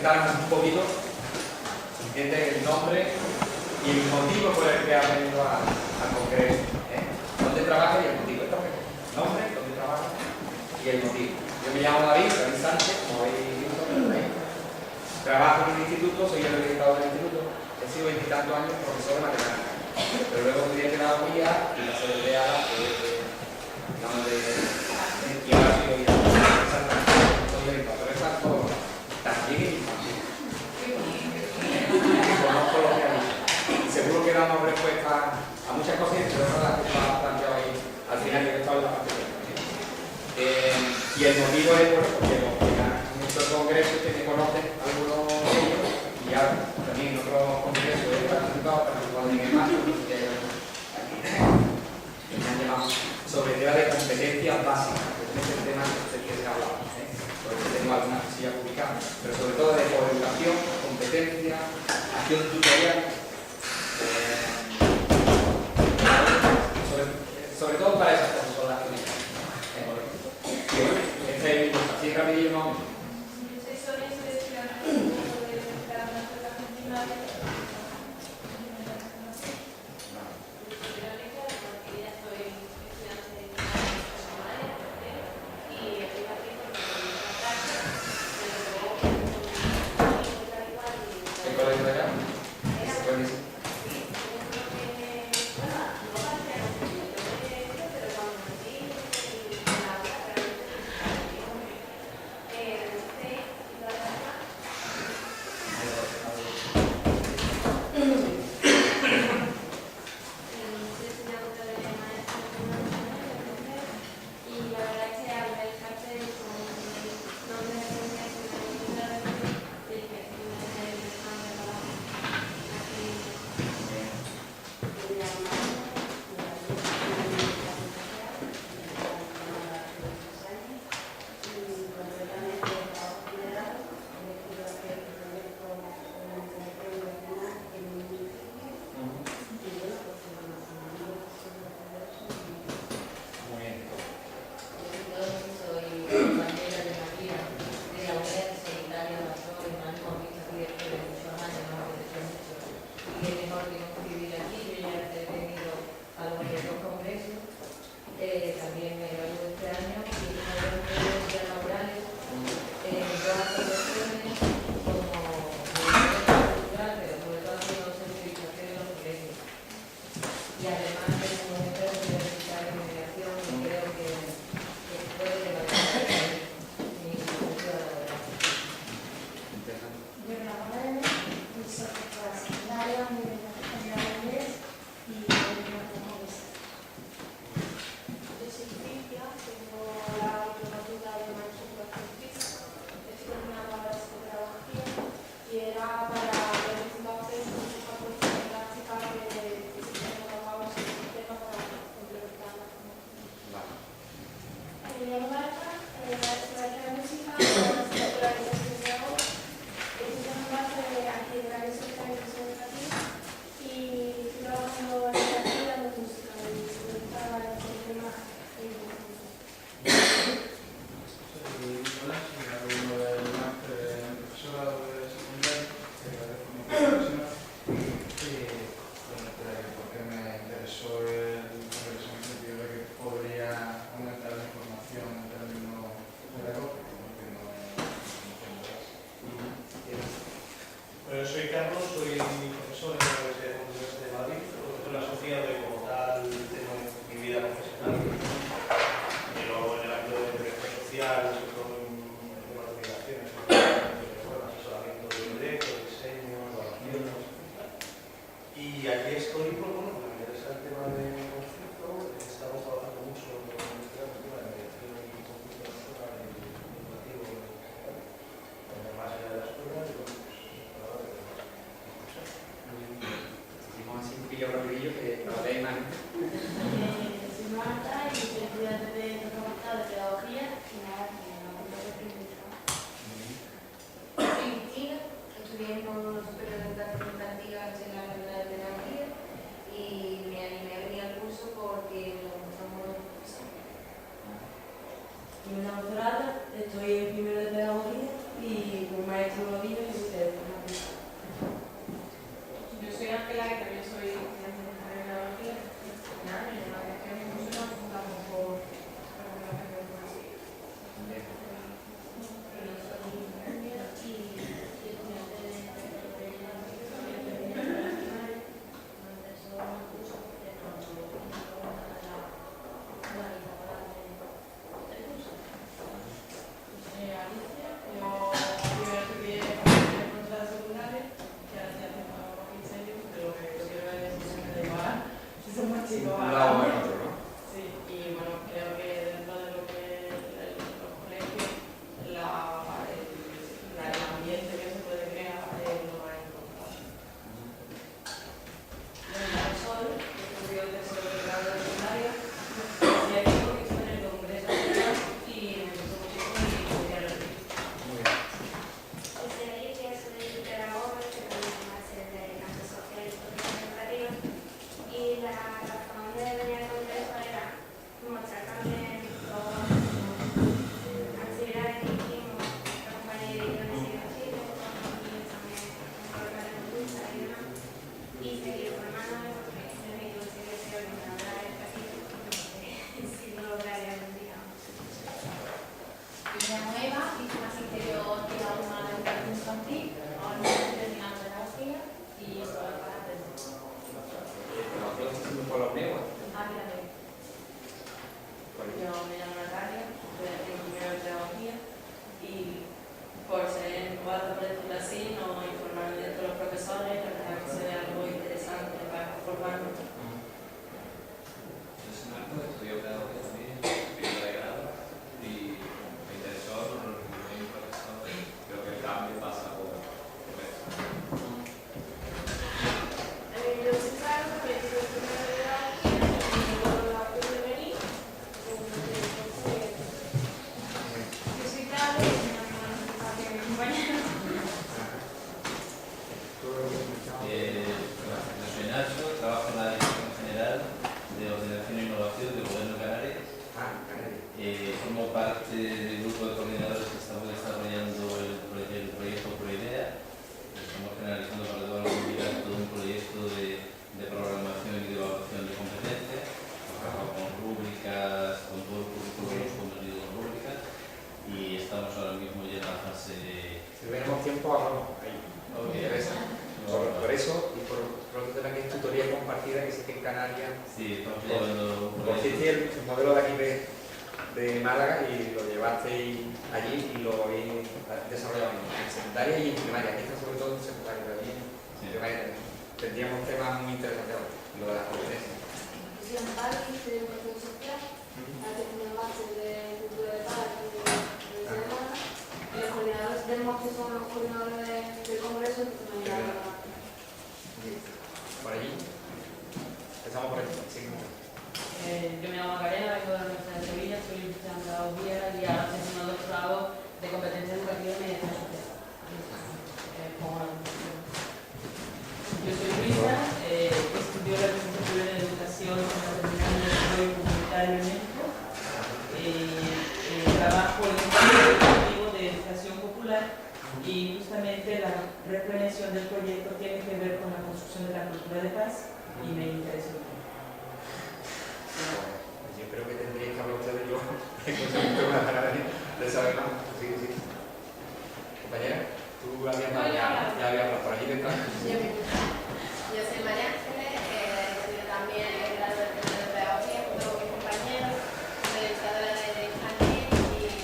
presentáramos un poquito el nombre y el motivo por el que ha venido al Congreso. Dónde trabaja y el motivo. Esto es el nombre, dónde trabaja y el motivo. Yo me llamo David Sánchez, como habéis visto, trabajo en un instituto, soy el director del instituto, he sido 20 y tantos años profesor de matemáticas, pero luego estudié pedagogía y la CDA y ahora soy orientador exacto, también es infantil. Conozco lo que ha dicho. Y seguro que damos respuesta a muchas cosas, pero no las que has planteado ahí al final y he estado en la parte y el motivo es porque en estos congresos que me conocen algunos de ellos y ya también en otros congresos he participado en el marco aquí me han llamado sobre el tema de competencias básicas, que es el tema del que se habla, porque tengo algunas cosillas publicadas, pero sobre todo de coeducación, competencia, acción tutorial, sobre todo para esas cosas son las que me llaman. Así rapidillo no. ¿El colegio de allá? Buenísimo. Estoy en primero de pedagogía y con maestro Molina, que falta, por decirlo así, nos informaron de todos los profesores, la verdad que se ve algo interesante para formarnos. Yo soy Marco, estudio pedagogía también, primero de grado, y me interesó lo que me dijo el profesor. Creo que el cambio pasa por eso. Yo soy Sara, también estudio primero de grado y cuando la pude venir, yo soy Carlos y mi compañero. Yo soy Nacho, trabajo en la Dirección General de Ordenación e Innovación del Gobierno de Canarias. Formo parte del grupo de coordinadores que estamos desarrollando el proyecto ProIdea. Estamos generalizando para toda la comunidad todo un proyecto de programación y de evaluación de competencias. Trabajamos con rúbricas, con todo el currículo que hemos convertido en rúbricas, y estamos ahora mismo ya en la fase de... Si tenemos tiempo, hablamos ahí. Okay. Por eso y por otro tema que es tutoría compartida, que sé que en Canarias. Sí, estamos llevando un Cogiste el modelo de aquí de Málaga y lo llevasteis allí y lo habéis desarrollado en secundaria y en primaria. Esta sobre todo en secundaria, pero también en primaria tendríamos temas muy interesantes ahora, lo de las competencias. Yo soy Amparo y estudio educación social, ahora tengo una base de cultura de paz y de semana. Y los coordinadores tenemos que son los coordinadores del congreso que me ayudan a... Por allí. Empezamos por allí. Sí. Yo me llamo Macarena, vengo de la Universidad de Sevilla, soy licenciada en pedagogía y ahora estoy haciendo un doctorado de competencia educativa y mediación social. Yo soy Luisa, estudio la licenciatura en educación en la Terminal de Desarrollo Comunitario en México. Trabajo en un centro educativo de educación popular y justamente la replaneación del proyecto tiene que ver con la construcción de la cultura de paz y me interesa mucho. Yo creo que tendríais que hablar ustedes yo. Tengo una ganas de saber más. Sí. Compañera, tú habías hablado, ya habías hablado por allí detrás. Yo soy María Ángeles, estudio también el grado de pedagogía junto con mis compañeros, soy educadora de infantil y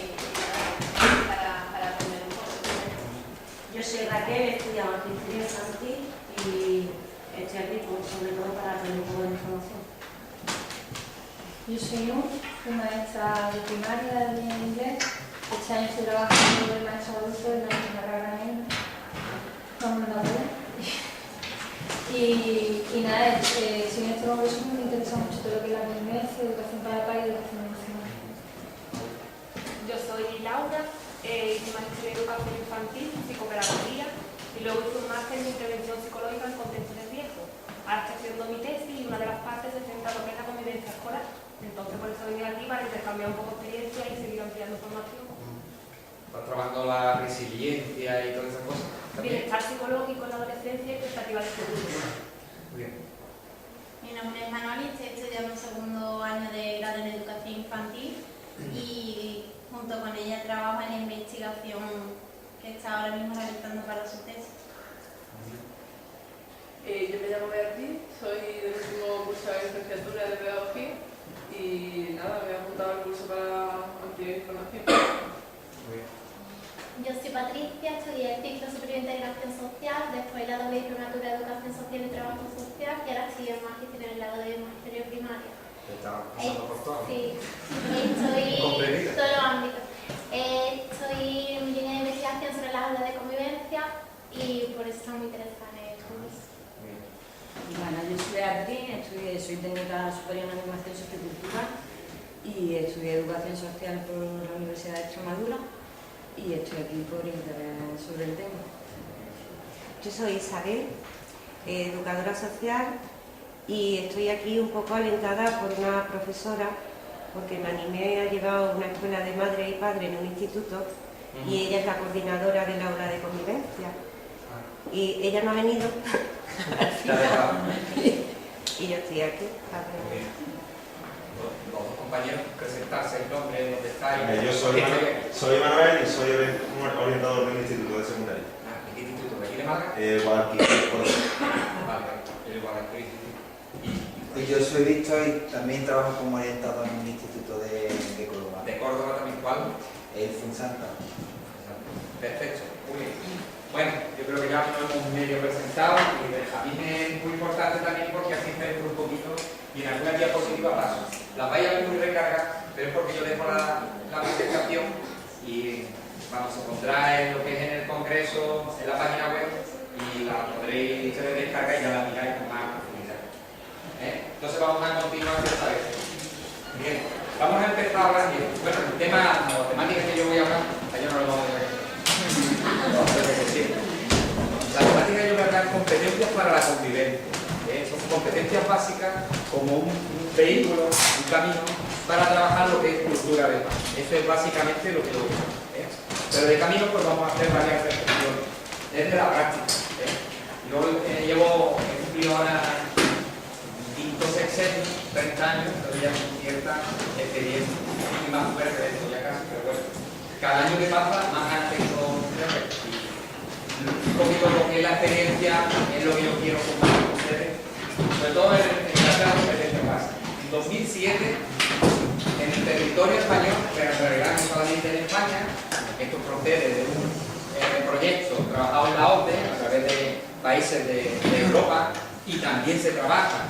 para aprender un poco. Yo soy Raquel, estudio arquitectura infantil y estoy aquí sobre todo para aprender un poco de información. Yo soy soy maestra de primaria de inglés. Este año estoy trabajando de maestra adulto en la carrera granadina. Vamos a ver. Y nada, si en este congreso me interesa mucho todo lo que es la convivencia, educación para el país y educación emocional. Yo soy Laura, hice máster en educación infantil, psicopedagogía y luego hice un máster en intervención psicológica en contexto de riesgo. Ahora estoy haciendo mi tesis y una de las partes se centra en lo que es la convivencia escolar. Entonces por eso venía aquí para intercambiar un poco de experiencia y seguir ampliando formación. ¿Estás trabajando la resiliencia y todas esas cosas? Bienestar psicológico en la adolescencia y expectativas de futuro. Muy bien. Mi nombre es Manoli, estoy estudiando el segundo año de grado en educación infantil y junto con ella trabajo en la investigación que está ahora mismo realizando para su tesis. Yo me llamo Beatriz, soy del último curso de licenciatura de pedagogía y nada, me he apuntado al curso para ampliar información. Muy bien. Yo soy Patricia, estudié el ciclo superior de integración social, después la doble diplomatura de educación social y trabajo social y ahora estoy en magisterio en el grado de magisterio primario. Te estaba pasando por todo. Sí, estoy en todos los ámbitos. Estoy en mi línea de investigación sobre las aulas de convivencia y por eso estoy muy interesada en el curso. Bueno, yo soy Beatriz, soy técnica superior en animación y sociocultura y estudié educación social por la Universidad de Extremadura y estoy aquí por interés sobre el tema. Yo soy Isabel, educadora social, y estoy aquí un poco alentada por una profesora porque me animé a llevar una escuela de madre y padre en un instituto y ella es la coordinadora del aula de convivencia. Y ella no ha venido al final y yo estoy aquí. Muy bien. Los dos compañeros, presentarse el nombre, dónde estáis. Yo soy Manuel y soy orientador del instituto de secundaria. ¿De qué instituto? ¿De aquí de Málaga? Guadalquivir. Vale, el Guadalquivir. Y yo soy Víctor y también trabajo como orientador en un instituto de Córdoba. ¿De Córdoba también cuál? El Funsanta. Perfecto, muy bien. creo que ya nos hemos medio presentado y Benjamín es muy importante también porque así centro un poquito y en alguna diapositiva paso. Las vais a ver muy recargadas, pero es porque yo dejo la presentación y vamos a encontrar en lo que es en el congreso, en la página web y la podréis descargar y ya la miráis con más profundidad. Entonces vamos a continuar esta vez. Bien, vamos a empezar ahora. Bueno, el tema, la temática que yo voy a hablar, yo no lo vamos a ver. La temática que yo voy a hablar es competencias para la convivencia. Son competencias básicas como un vehículo, un camino para trabajar lo que es cultura de paz. Eso es básicamente lo que yo voy a hacer. Pero de camino pues vamos a hacer varias reflexiones desde la práctica. Yo he cumplido ahora quinto sexenio, 30 años, todavía con cierta experiencia y más fuerte de esto ya casi, pero bueno, cada año que pasa más ganas tengo de repetir. Un poquito lo que es la experiencia es lo que yo quiero compartir con ustedes, sobre todo en la competencia básica. En 2007, en el territorio español, pero en realidad no solamente en España, esto procede de un proyecto trabajado en la OCDE a través de países de Europa y también se trabaja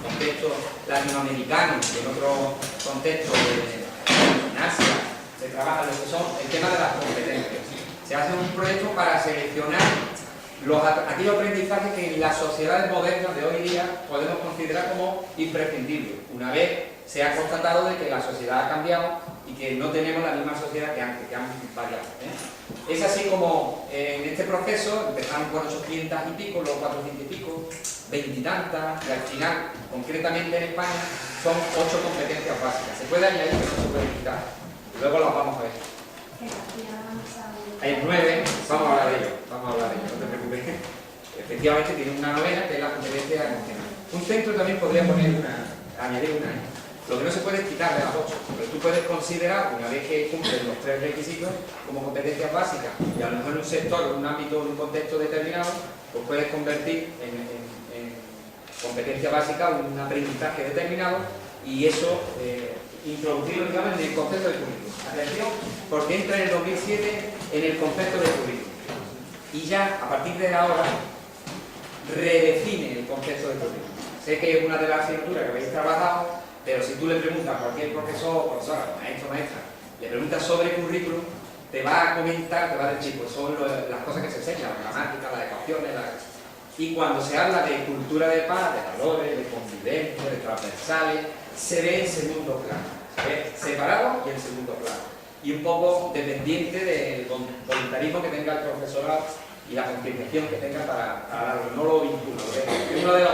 contexto latinoamericano y en otro contexto en Asia se trabaja lo que son el tema de las competencias. Se hace un proyecto para seleccionar aquellos aprendizajes que en las sociedades modernas de hoy día podemos considerar como imprescindibles, una vez se ha constatado de que la sociedad ha cambiado y que no tenemos la misma sociedad que antes, que han variado. Es así como en este proceso empezamos con 800 y pico, luego 400 y pico, 20 y tantas, y al final, concretamente en España, son 8 competencias básicas. Se puede añadir, pero no se puede quitar. Luego las vamos a ver. Hay 9, vamos a hablar de ello, no te preocupes. Efectivamente tiene una novena que es la competencia emocional. Un centro también podría añadir una. Lo que no se puede es quitarle las 8, pero tú puedes considerar, una vez que cumplen los 3 requisitos, como competencias básicas, y a lo mejor en un sector, en un ámbito, en un contexto determinado, pues puedes convertir en competencia básica un aprendizaje determinado y eso introducirlo, digamos, en el concepto de currículum. Atención, porque entra en el 2007 en el concepto de currículum. Y ya, a partir de ahora, redefine el concepto de currículum. Sé que es una de las asignaturas que habéis trabajado, pero si tú le preguntas a cualquier profesor o profesora, maestro o maestra, le preguntas sobre currículum, te va a comentar, te va a decir, pues son las cosas que se enseñan, la gramática, las ecuaciones, y cuando se habla de cultura de paz, de valores, de convivencia, de transversales, se ve en segundo plano, se ve separado y en segundo plano. Y un poco dependiente del voluntarismo que tenga el profesorado y la concienciación que tenga para darlo, no lo vincula. Es uno de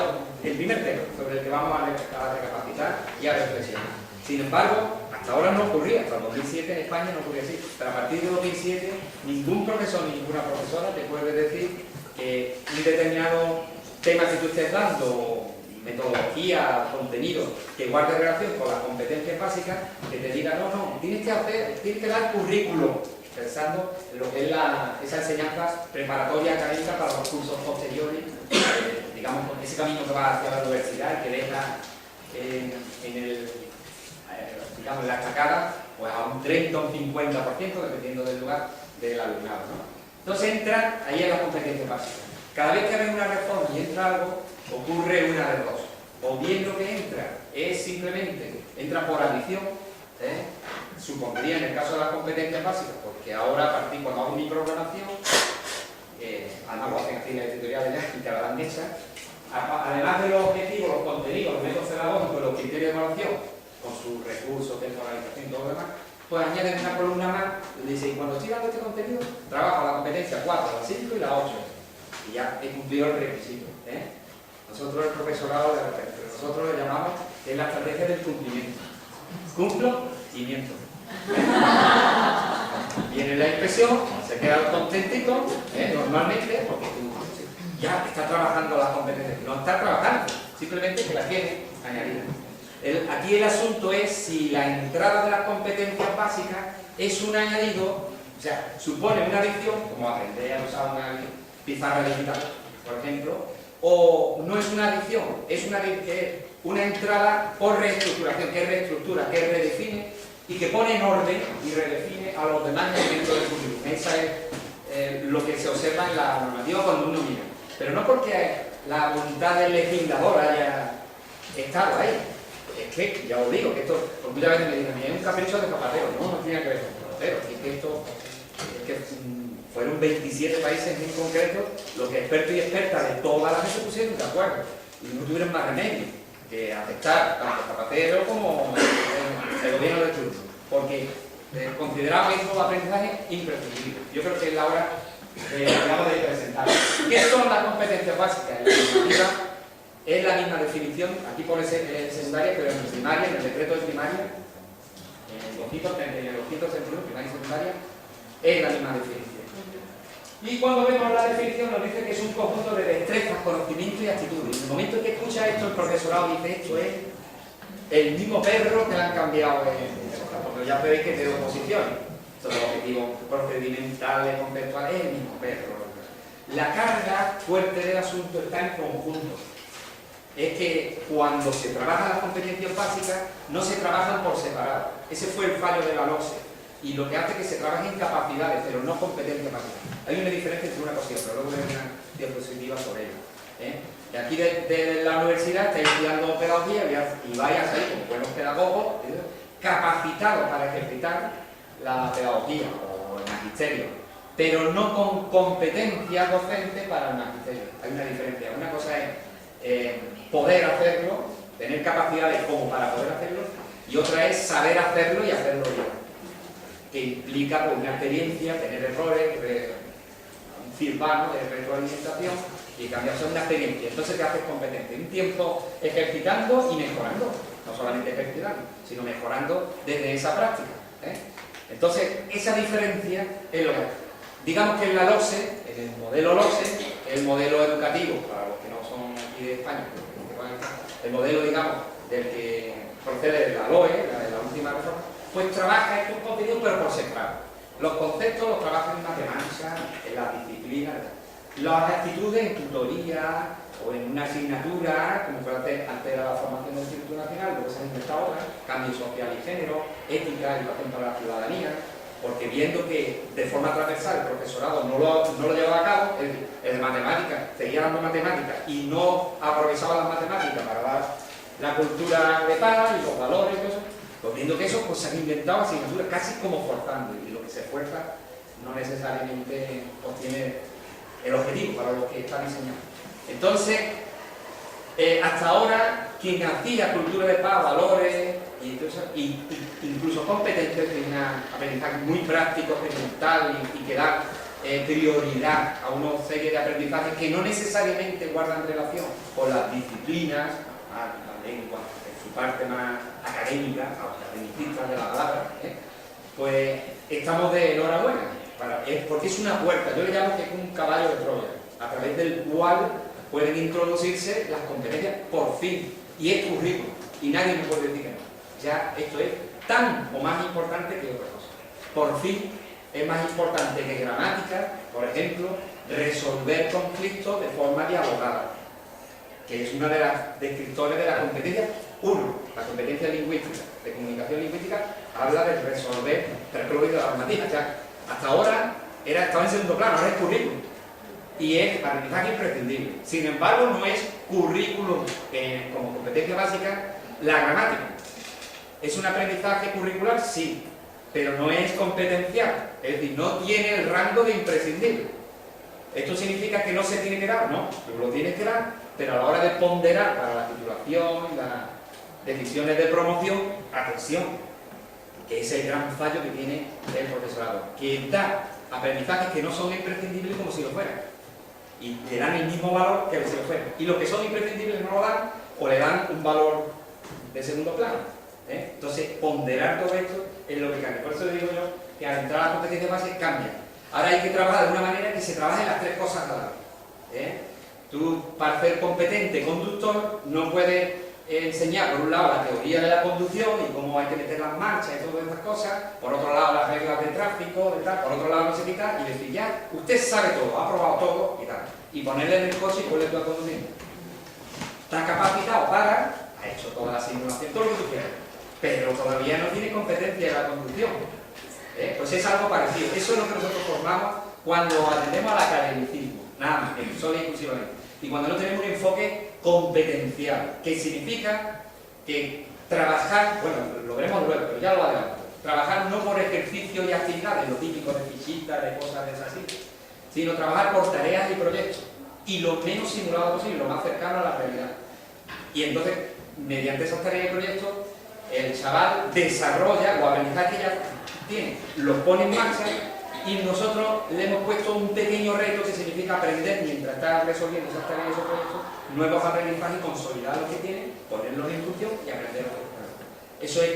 el primer tema sobre el que vamos a recapacitar y a reflexionar. Sin embargo, hasta ahora no ocurría, hasta el 2007 en España no ocurría así, pero a partir de 2007 ningún profesor ni ninguna profesora te puede decir que un determinado tema que tú estés dando, metodología, contenido, que guarde relación con las competencias básicas, que te diga, no, tienes que dar currículum, pensando en lo que es esa enseñanza preparatoria académica para los cursos posteriores, digamos, ese camino que va hacia la universidad y que deja digamos, en la estacada, pues a un 30 o un 50%, dependiendo del lugar del alumnado, ¿no? Entonces entra ahí en las competencias básicas. Cada vez que hay una reforma y entra algo, ocurre una de dos. O bien lo que entra es simplemente, entra por adición, supondría en el caso de las competencias básicas, porque ahora a partir cuando hago mi programación, además lo hacen así en el tutorial ya y te la dan hecha, además de los objetivos, los contenidos, los métodos pedagógicos, los criterios de evaluación, con sus recursos, temporalización y todo lo demás, pues añaden una columna más donde dice, y cuando estoy dando este contenido, trabajo la competencia 4, la 5 y la 8. Y ya he cumplido el requisito. Nosotros, el profesorado de repente, nosotros le llamamos que es la estrategia del cumplimiento. Cumplo y miento. Viene la inspección, se queda contentito, normalmente, porque tú ya está trabajando las competencias. No está trabajando, simplemente que las tiene añadidas. Aquí el asunto es si la entrada de las competencias básicas es un añadido, o sea, supone una adición, como aprender a usar una pizarra digital, por ejemplo, o no es una adición, es una entrada por reestructuración, que reestructura, que redefine y que pone en orden y redefine a los demás elementos del currículum. Esa es lo que se observa en la normativa cuando uno mira. Pero no porque la voluntad del legislador haya estado ahí. Es que, ya os digo, que esto, porque muchas veces me dicen, es un capricho de Zapatero. No, no tiene que ver con Zapatero. Es que esto, fueron 27 países en concreto los que expertos y expertas de toda la gente se pusieron de acuerdo. Y no tuvieron más remedio que aceptar tanto Zapatero como el gobierno de turno. Porque consideraba estos aprendizajes imprescindibles. Yo creo que es la hora acabo de presentar. ¿Qué son las competencias básicas? En la normativa es la misma definición, aquí pone secundaria, pero en primaria, en el decreto de primaria, en el 231, primaria y secundaria, es la misma definición. Y cuando vemos la definición nos dice que es un conjunto de destrezas, conocimientos y actitudes. En el momento en que escucha esto, el profesorado dice, esto es el mismo perro que le han cambiado porque ya veis que tiene oposiciones. Son los objetivos procedimentales, conceptuales, es el mismo perro. La carga fuerte del asunto está en conjunto. Es que cuando se trabajan las competencias básicas, no se trabajan por separado. Ese fue el fallo de la LOCSE. Y lo que hace que se trabajen capacidades, pero no competencias básicas. Hay una diferencia entre una cosa y otra, luego hay una diapositiva sobre ello. Y aquí de la universidad estáis estudiando pedagogía y vais a salir como buenos pedagogos capacitados para ejercitar la pedagogía o el magisterio, pero no con competencia docente para el magisterio. Hay una diferencia. Una cosa es poder hacerlo, tener capacidades como para poder hacerlo, y otra es saber hacerlo y hacerlo bien, que implica pues, una experiencia, tener errores, un feedback de retroalimentación y cambiarse una experiencia. Entonces te haces competente. Un tiempo ejercitando y mejorando, no solamente ejercitando, sino mejorando desde esa práctica. Entonces, esa diferencia es lo que hay. Digamos que en la LOCSE, en el modelo LOCSE, el modelo educativo, para los que no son aquí de España, el modelo, digamos, del que procede de la LOE, de la última reforma, pues trabaja estos contenidos pero por separado. Los conceptos los trabaja en matemáticas, en la disciplina, las actitudes en tutoría o en una asignatura, como fue antes de la formación del Instituto Nacional, lo que se ha inventado ahora, cambio social y género, ética, educación para la ciudadanía, porque viendo que de forma transversal el profesorado no lo llevaba a cabo, el de matemáticas seguía dando matemáticas y no aprovechaba las matemáticas para dar la cultura de paz y los valores y todo eso, pues viendo que eso pues, se han inventado asignaturas casi como forzando, y lo que se fuerza no necesariamente obtiene el objetivo para lo que están enseñando. Entonces, hasta ahora, quien hacía cultura de paz, valores y incluso competencias, tiene un aprendizaje muy práctico, experimental y que da prioridad a una serie de aprendizajes que no necesariamente guardan relación con las disciplinas, la lengua, en su parte más académica, academicista de la palabra, pues estamos de enhorabuena, porque es una puerta, yo le llamo que es un caballo de Troya, a través del cual pueden introducirse las competencias por fin, y es currículum, y nadie me puede decir que no. Ya esto es tan o más importante que otra cosa. Por fin es más importante que gramática, por ejemplo, resolver conflictos de forma dialogada, que es una de las descriptores de la competencia. Uno, la competencia lingüística, de comunicación lingüística, habla de resolver, pero es lo de la normativa. Ya, hasta ahora estaba en segundo plano, ahora es currículum. Y es aprendizaje imprescindible. Sin embargo, no es currículum como competencia básica la gramática. ¿Es un aprendizaje curricular? Sí, pero no es competencial. Es decir, no tiene el rango de imprescindible. ¿Esto significa que no se tiene que dar? No, lo tienes que dar, pero a la hora de ponderar para la titulación, las decisiones de promoción, atención, que es el gran fallo que tiene el profesorado, que da aprendizajes que no son imprescindibles como si lo fueran. Y le dan el mismo valor que si lo fueran. Y los que son imprescindibles no lo dan, o le dan un valor de segundo plano. Entonces, ponderar todo esto es lo que cambia. Por eso le digo yo que al entrar a las competencias básicas cambia. Ahora hay que trabajar de una manera que se trabaje las tres cosas a la vez. Tú, para ser competente conductor, no puedes enseñar, por un lado, la teoría de la conducción y cómo hay que meter las marchas y todas estas cosas, por otro lado, las reglas de tráfico, de tal, por otro lado, no sé qué tal, y decir, ya, usted sabe todo, ha probado todo y tal. Y ponerle en el coche y ponerle tú a conducir. Estás capacitado para, ha hecho toda la simulación, todo lo que tú quieras, pero todavía no tiene competencia en la conducción. Pues es algo parecido. Eso es lo que nosotros formamos cuando atendemos al academicismo, nada más, solo y exclusivamente. Y cuando no tenemos un enfoque competencial, que significa que trabajar, bueno, lo veremos luego, pero ya lo adelanto, trabajar no por ejercicio y actividades, lo típico de fichitas, de cosas de esas así, sino trabajar por tareas y proyectos, y lo menos simulado posible, lo más cercano a la realidad. Y entonces, mediante esas tareas y proyectos, el chaval desarrolla o aprendizaje que ya tiene, lo pone en marcha, y nosotros le hemos puesto un pequeño reto que significa aprender, mientras está resolviendo esas tareas y esos proyectos, nuevos aprendizajes y consolidar lo que tiene, ponerlos en función y aprender lo que tiene. Eso es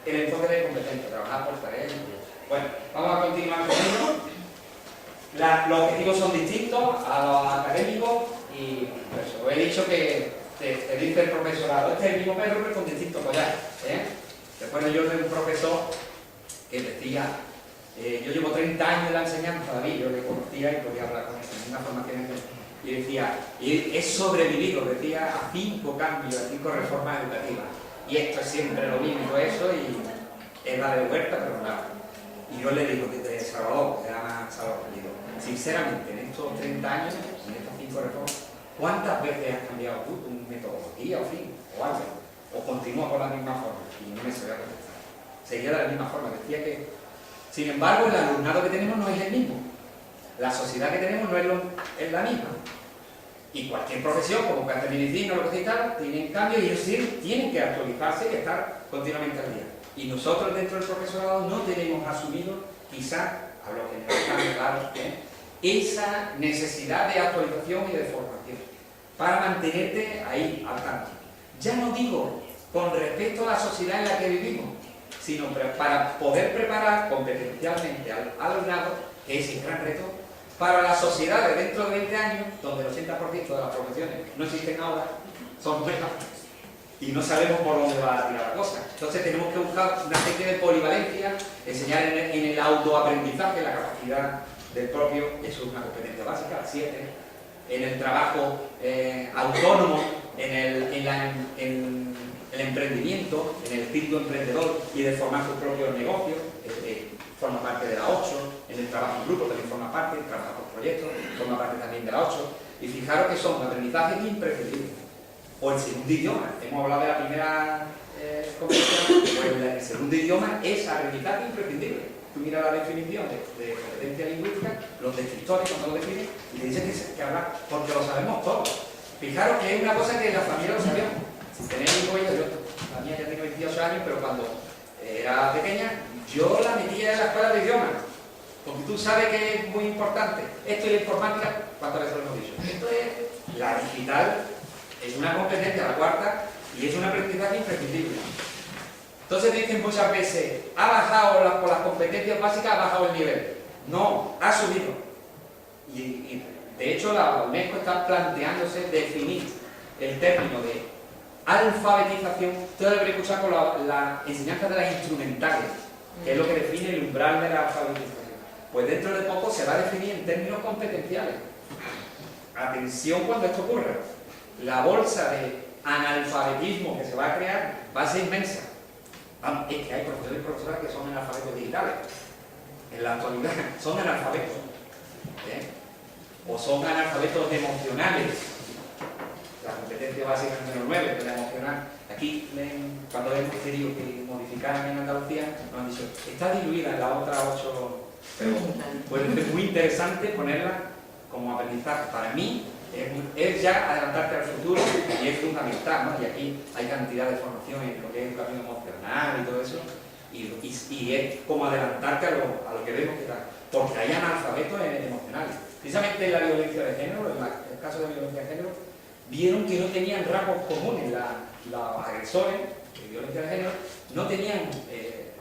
el enfoque de competencia, trabajar por tareas y proyectos. Bueno, vamos a continuar con ello. Los objetivos son distintos a los académicos y pues, os he dicho que te dice el profesorado, este es el mismo perro pero con distintos collares. Recuerdo yo de un profesor que decía, yo llevo 30 años en la enseñanza, David, yo le conocía y podía hablar con él en una formación y decía, he sobrevivido, decía, a 5 cambios, a 5 reformas educativas. Y esto es siempre lo mismo, todo eso, y es la de Huerta, pero nada. Y yo le digo, desde Salvador, se llama Salvador, le digo, sinceramente, en estos 30 años, en estas 5 reformas, ¿cuántas veces has cambiado tú tu metodología o fin, o algo? ¿O continúas con la misma forma? Y no me sabía contestar. Seguía de la misma forma, decía que, sin embargo, el alumnado que tenemos no es el mismo. La sociedad que tenemos no es la misma. Y cualquier profesión, como cáncer medicina o lo que sea y tal, tienen cambios y ellos sí tienen que actualizarse y estar continuamente al día. Y nosotros dentro del profesorado no tenemos asumido, quizá, a lo que nos está claro, esa necesidad de actualización y de formación para mantenerte ahí al tanto. Ya no digo con respecto a la sociedad en la que vivimos, sino para poder preparar competencialmente al alumnado, que es el gran reto, para la sociedad de dentro de 20 años, donde el 80% de las profesiones no existen ahora, son nuevas, y no sabemos por dónde va a tirar la cosa. Entonces tenemos que buscar una especie de polivalencia, enseñar en el autoaprendizaje la capacidad del propio, eso es una competencia básica, la 7, en el trabajo autónomo, en el emprendimiento, en el espíritu emprendedor y de formar sus propios negocios, forma parte de la 8, en el trabajo en grupo también forma parte, el trabajo por proyectos forma parte también de la 8, y fijaros que son aprendizajes imprescindibles. O el segundo idioma, hemos hablado de la primera conversación, pues el segundo idioma es aprendizaje imprescindible. Tú miras la definición de competencia lingüística, los descriptores cuando lo definen, y te dicen que hablar, porque lo sabemos todos. Fijaros que es una cosa que la familia lo sabíamos. Si tenéis hijo, la mía ya tiene 28 años, pero cuando era pequeña, yo la metía en la escuela de idiomas. Porque tú sabes que es muy importante. Esto y la informática, ¿cuántas veces lo hemos dicho? Esto es la digital, es una competencia, la 4ª, y es un aprendizaje imprescindible. Entonces dicen muchas veces, ha bajado por las competencias básicas, ha bajado el nivel. No, ha subido. Y de hecho la UNESCO está planteándose definir el término de alfabetización. Ustedes deberían escuchar con la enseñanza de las instrumentales, que es lo que define el umbral de la alfabetización. Pues dentro de poco se va a definir en términos competenciales. Atención cuando esto ocurra. La bolsa de analfabetismo que se va a crear va a ser inmensa. Vamos, es que hay profesores y profesoras que son analfabetos digitales. En la actualidad son analfabetos. O son analfabetos emocionales. La competencia básica es el 9, que la emocional. Aquí, cuando hemos querido que modificaran en Andalucía, nos han dicho, está diluida en la otra 8, pero pues es muy interesante ponerla como aprendizaje. Para mí, es ya adelantarte al futuro y es fundamental, ¿no? Y aquí hay cantidad de formación en lo que es educación emocional y todo eso, y es como adelantarte a lo que vemos que tal, porque hay analfabetos emocionales. Precisamente en la violencia de género, en el caso de violencia de género, vieron que no tenían rasgos comunes. Los agresores de violencia de género no tenían,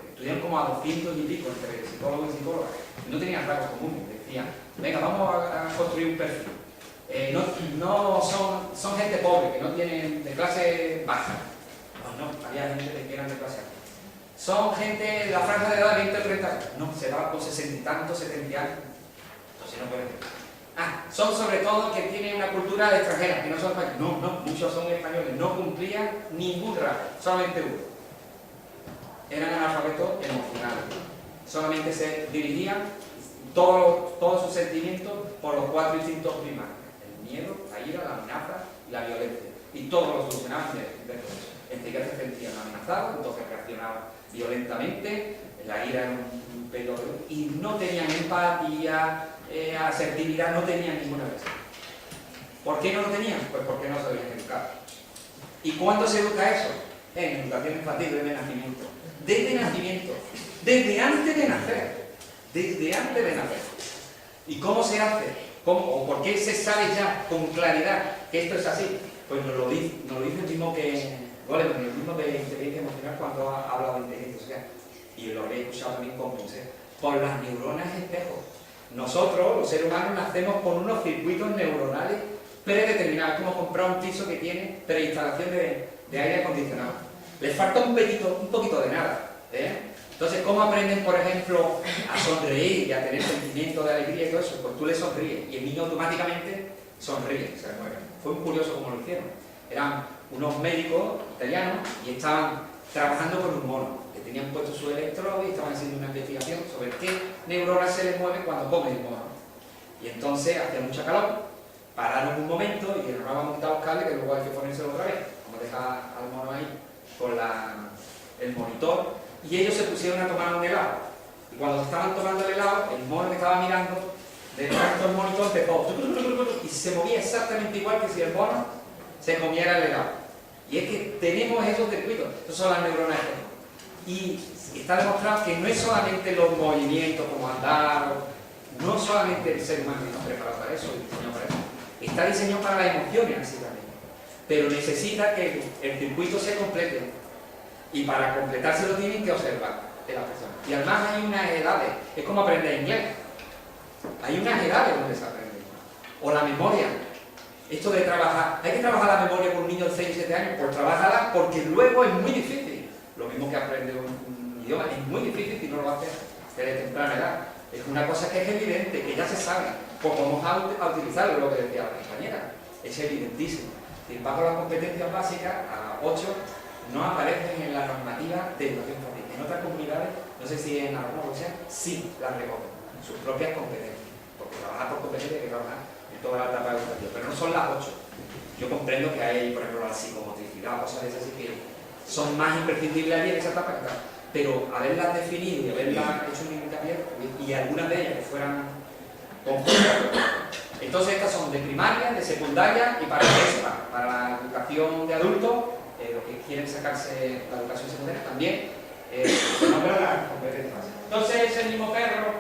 estudiaron como a 200 y pico entre psicólogos y psicólogas, no tenían rasgos comunes. Decían, venga, vamos a construir un perfil. Son gente pobre, que no tienen de clase baja. No, había gente que eran de clase alta. Son gente de la franja de edad de 20 o 30 años. No, se va con 60 y tantos, 70 años. Entonces no pueden. Son sobre todo que tienen una cultura extranjera, que no son españoles. No, muchos son españoles. No cumplían ningún rasgo, solamente uno. Eran analfabetos emocionales. Solamente se dirigían todos sus sentimientos por los 4 instintos primarios: el miedo, la ira, la amenaza y la violencia. Y todos lo solucionaban de eso. Enseguida se sentían amenazados, entonces reaccionaban violentamente, la ira era un pelo, y no tenían empatía, asertividad, no tenían ninguna de esas. ¿Por qué no lo tenían? Pues porque no se habían educado. ¿Y cuándo se educa eso? En educación infantil desde nacimiento. Desde nacimiento. Desde antes de nacer. Desde antes de nacer. ¿Y cómo se hace? ¿O por qué se sabe ya con claridad que esto es así? Pues nos lo dice el mismo que Goleman, el mismo de inteligencia emocional, cuando ha hablado de inteligencia social. Y lo habéis escuchado también con Ponce. Por las neuronas espejo. Nosotros, los seres humanos, nacemos con unos circuitos neuronales predeterminados, como comprar un piso que tiene preinstalación de aire acondicionado. Les falta un poquito de nada. Entonces, ¿cómo aprenden, por ejemplo, a sonreír y a tener sentimientos de alegría y todo eso? Pues tú le sonríes y el niño automáticamente sonríe, se mueve. Fue muy curioso cómo lo hicieron. Eran unos médicos italianos y estaban trabajando con un mono. Le tenían puesto su electrodo y estaban haciendo una investigación sobre qué neuronas se les mueve cuando come el mono. Y entonces hacía mucha calor. Pararon un momento y dijeron: vamos a montar los cables que luego hay que ponérselo otra vez. Vamos a dejar al mono ahí con el monitor. Y ellos se pusieron a tomar un helado. Y cuando estaban tomando el helado, el mono que estaba mirando detrás del monitor empezó y se movía exactamente igual que si el mono se comiera el helado. Y es que tenemos esos circuitos. Esas son las neuronas. Y está demostrado que no es solamente los movimientos como andar, no solamente el ser humano está preparado para eso, diseñado para eso. Está diseñado para las emociones, así también. Pero necesita que el circuito se complete. Y para completarse lo tienen que observar de la persona. Y además hay unas edades, es como aprender inglés. Hay unas edades donde se aprende. O la memoria. Esto de trabajar, hay que trabajar la memoria con un niño de 6 o 7 años, pues trabajarla porque luego es muy difícil. Lo mismo que aprender un idioma, es muy difícil si no lo haces desde temprana edad. Es una cosa que es evidente, que ya se sabe. Pues vamos a utilizarlo, lo que decía la compañera. Es evidentísimo. Sin embargo, las competencias básicas, a 8, no aparecen en la normativa de educación infantil. En otras comunidades, no sé si en alguna ocasión, sí las recogen, sus propias competencias. Porque trabajar por competencia hay que trabajar en toda la etapa educativa, pero no son las 8. Yo comprendo que hay, por ejemplo, la psicomotricidad, cosas de esas que son más imprescindibles allí en esa etapa que tal. Pero haberlas definido y haberlas hecho un hincapié, y algunas de ellas que fueran conjuntas. Entonces estas son de primaria, de secundaria y para la educación de adultos, los que quieren sacarse la educación secundaria también, las competencias. Entonces es el mismo perro,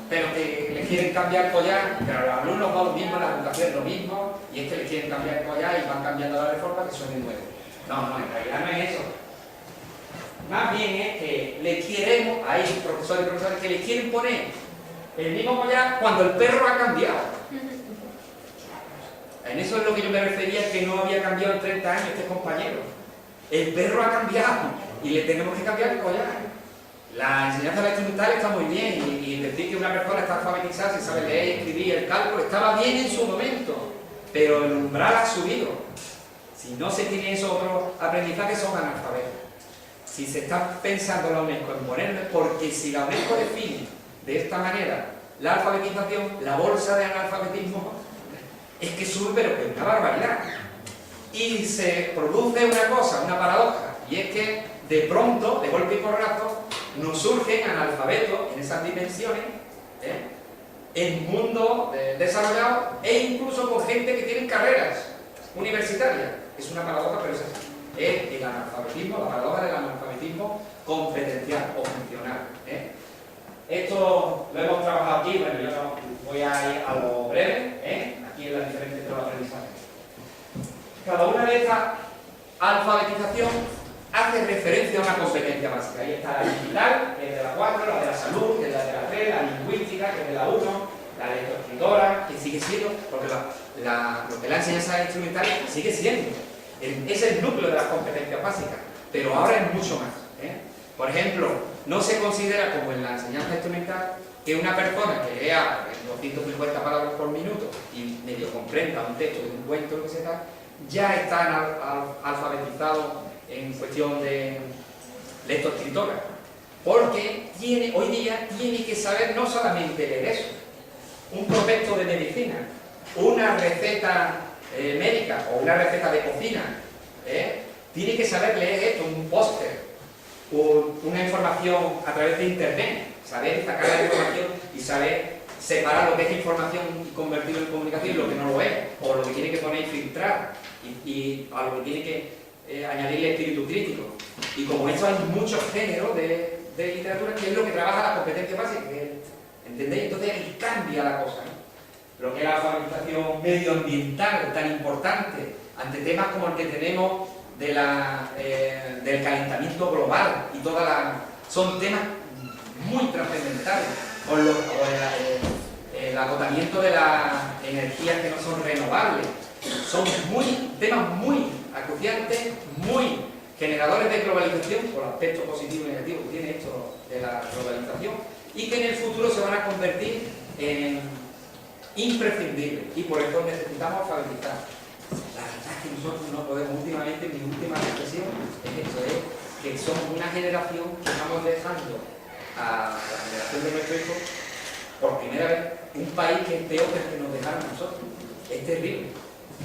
pero que le quieren cambiar el collar, pero a los alumnos va lo mismo, la educación es lo mismo, y es que le quieren cambiar el collar y van cambiando la reforma que suene nuevo. No, en realidad no es eso. Más bien es que le queremos, hay profesores y profesoras que le quieren poner el mismo collar cuando el perro ha cambiado. En eso es lo que yo me refería, que no había cambiado en 30 años este compañero. El perro ha cambiado y le tenemos que cambiar el collar. La enseñanza instrumental está muy bien y decir que una persona está alfabetizada, si sabe leer, escribir, el cálculo, estaba bien en su momento, pero el umbral ha subido. Si no se tiene esos otros aprendizajes, son analfabetos. Si se está pensando la UNESCO en ponerme, porque si la UNESCO define de esta manera la alfabetización, la bolsa de analfabetismo, es que sube, pero que es una barbaridad. Y se produce una cosa, una paradoja, y es que de pronto, de golpe y porrazo, nos surgen analfabetos en esas dimensiones, en mundo desarrollado, e incluso con gente que tiene carreras universitarias. Es una paradoja, pero es así. Es el analfabetismo, la paradoja del analfabetismo competencial o funcional. Esto lo hemos trabajado aquí, bueno, yo voy a ir a lo breve, aquí en las diferentes pruebas de aprendizaje. Cada una de estas alfabetización hace referencia a una competencia básica. Ahí está la digital, que es de la 4, la de la salud, que es la de la 3, la lingüística, que es de la 1, la lectoescritora, que sigue siendo, porque lo que la enseñanza instrumental sigue siendo. Ese es el núcleo de las competencias básicas, pero ahora es mucho más. Por ejemplo, no se considera como en la enseñanza instrumental que una persona que lea 250 palabras por minuto y medio comprenda un texto de un cuento, lo que sea, ya está alfabetizado en cuestión de lectoescritora. porque hoy día tiene que saber no solamente leer eso, un prospecto de medicina, una receta médica o una receta de cocina, tiene que saber leer esto, un póster, una información a través de internet, saber sacar la información y saber separar lo que es información y convertirlo en comunicación y lo que no lo es, o lo que tiene que poner y filtrar, y a lo que tiene que añadirle espíritu crítico. Y como esto hay muchos géneros de literatura, que es lo que trabaja la competencia básica, ¿entendéis? Entonces ahí cambia la cosa, ¿no? Lo que es la alfabetización medioambiental tan importante ante temas como el que tenemos del calentamiento global y son temas muy trascendentales, o el agotamiento de las energías que no son renovables. Son temas muy acuciantes, muy generadores de globalización, por el aspecto positivo y negativo que tiene esto de la globalización, y que en el futuro se van a convertir en imprescindibles, y por eso necesitamos alfabetizar. La verdad es que nosotros no podemos, últimamente, mi última reflexión es esto, que somos una generación que estamos dejando a la generación de nuestro hijo, por primera vez, un país que es peor que el que nos dejaron nosotros. Es terrible.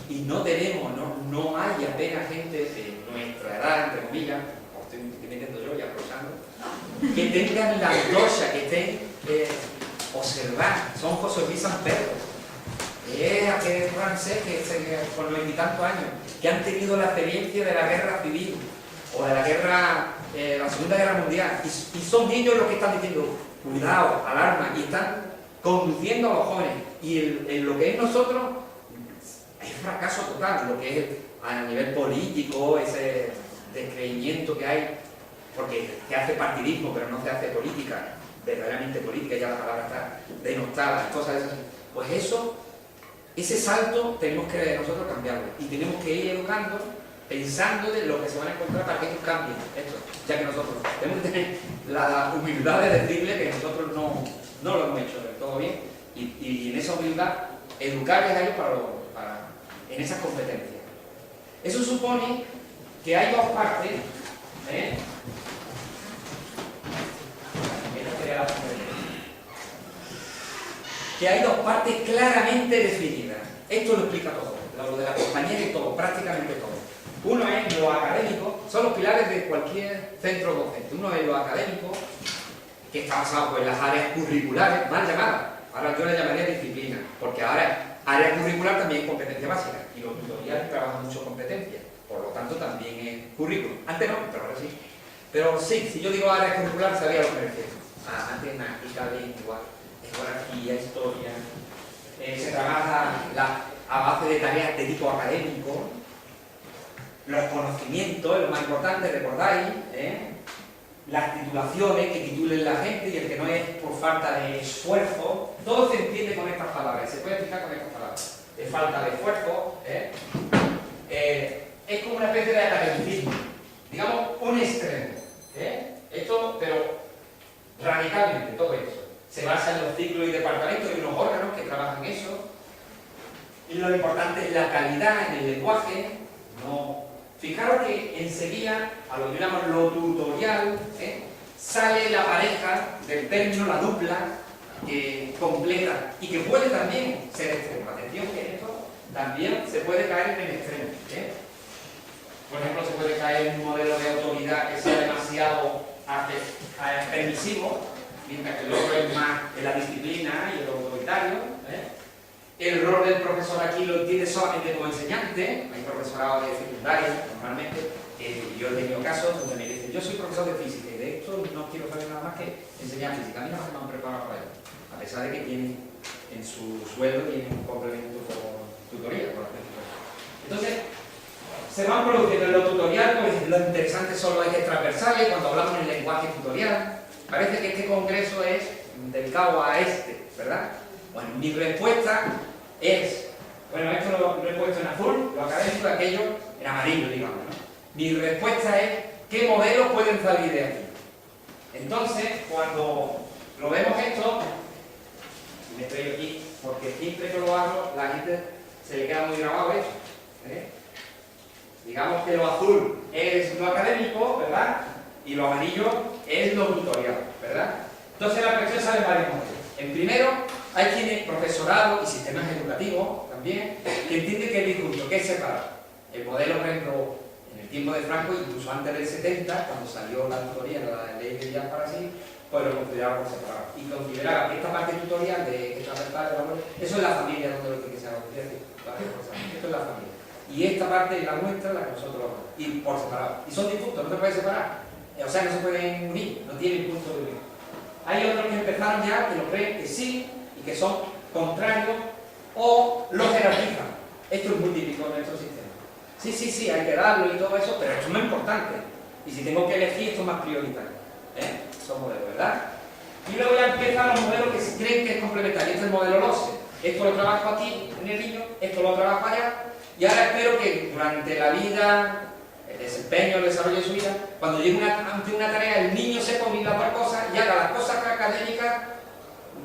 Y no tenemos, no hay apenas gente de nuestra edad, entre comillas, como estoy metiendo yo y aprovechando, que tengan la antorcha, que estén observar. Son José Luis San Pedro, aquel francés que con 90 y tantos años, que han tenido la experiencia de la guerra civil o de la Segunda Guerra Mundial, y son ellos los que están diciendo cuidado, alarma, y están conduciendo a los jóvenes. Y en lo que es nosotros, es fracaso total, lo que es a nivel político, ese descreimiento que hay, porque se hace partidismo, pero no se hace política, verdaderamente política, ya la palabra está denostada, cosas esas. Pues ese salto tenemos que nosotros cambiarlo, y tenemos que ir educando, pensando de lo que se van a encontrar para que ellos cambien esto, ya que nosotros tenemos que tener la humildad de decirle que nosotros no lo hemos hecho del todo bien, y en esa humildad educarles a ellos en esas competencias. Eso supone que hay dos partes, que hay dos partes claramente definidas. Esto lo explica todo, lo de la compañera y todo, prácticamente todo. Uno es lo académico, son los pilares de cualquier centro docente. Uno es lo académico, que está basado en las áreas curriculares, mal llamadas. Ahora yo le llamaría disciplina, porque ahora área curricular también es competencia básica, y los tutoriales trabajan mucho competencias, por lo tanto también es currículum. Antes no, pero ahora sí. Pero sí, si yo digo área curricular, sabía lo que me refiero. Matemática, lengua, geografía, historia. Se trabaja a base de tareas de tipo académico. Los conocimientos, lo más importante, recordáis, las titulaciones, que titulen la gente, y el que no es por falta de esfuerzo. Todo se entiende con estas palabras, se puede explicar con estas palabras. De falta de esfuerzo, es como una especie de academicismo, digamos un extremo. Esto, pero radicalmente, todo eso. Se basa en los ciclos y departamentos y unos órganos que trabajan eso. Y lo importante es la calidad en el lenguaje. Fijaros que enseguida, a lo que llamamos lo tutorial, sale la pareja del término, la dupla, completa, y que puede también ser extremo. Atención que esto también se puede caer en extremo. Por ejemplo, se puede caer en un modelo de autoridad que sea demasiado permisivo, mientras que el otro es más en la disciplina y el autoritario. El rol del profesor aquí lo entiende solamente como enseñante. Hay profesorado de secundaria, normalmente, yo he tenido casos donde me dicen, yo soy profesor de física y de esto no quiero saber nada más que enseñar física. A mí no me han preparado para ello, a pesar de que tienen en su sueldo tienen un complemento por tutoría, por ejemplo. Entonces, se van produciendo en lo tutorial, pues lo interesante son los ejes transversales, cuando hablamos en lenguaje tutorial. Parece que este congreso es dedicado a ¿verdad? Bueno, mi respuesta es, esto lo he puesto en azul, lo académico, aquello en amarillo, digamos, ¿no? Mi respuesta es, ¿qué modelos pueden salir de aquí? Entonces, cuando lo vemos esto, y me estoy aquí, porque siempre que lo hago, la gente se le queda muy grabado esto, Digamos que lo azul es lo académico, ¿verdad? Y lo amarillo es lo tutorial, ¿verdad? Entonces la presión sale en varios modelos. En primero, hay quienes, profesorado y sistemas educativos también, que entienden que es disjunto, que es separado. El modelo, por ejemplo, en el tiempo de Franco, incluso antes del 70, cuando salió la tutoría, la ley de Díaz para sí, pues lo consideraba por separado. Y consideraba que esta parte tutorial de esta parte, eso es la familia donde lo que se haga. Esto es la familia. Y esta parte es la nuestra, la que nosotros vamos. Y por separado. Y son distintos, no te puedes separar. O sea, no se pueden unir, no tienen punto de unión. Hay otros que empezaron ya, que lo creen que sí, y que son contrarios, o lo jerarquizan. Esto es muy típico en nuestro sistema. Sí, hay que darlo y todo eso, pero esto es muy importante. Y si tengo que elegir, esto es más prioritario. Son modelos, ¿verdad? Y luego ya empiezan los modelos que se creen que es complementario. Este es el modelo LOSE. Esto lo trabajo aquí, en el niño, esto lo trabajo allá. Y ahora espero que durante la vida, el desempeño, el desarrollo de su vida, cuando llegue ante una tarea, el niño sepa unir las dos cosas y haga las cosas académicas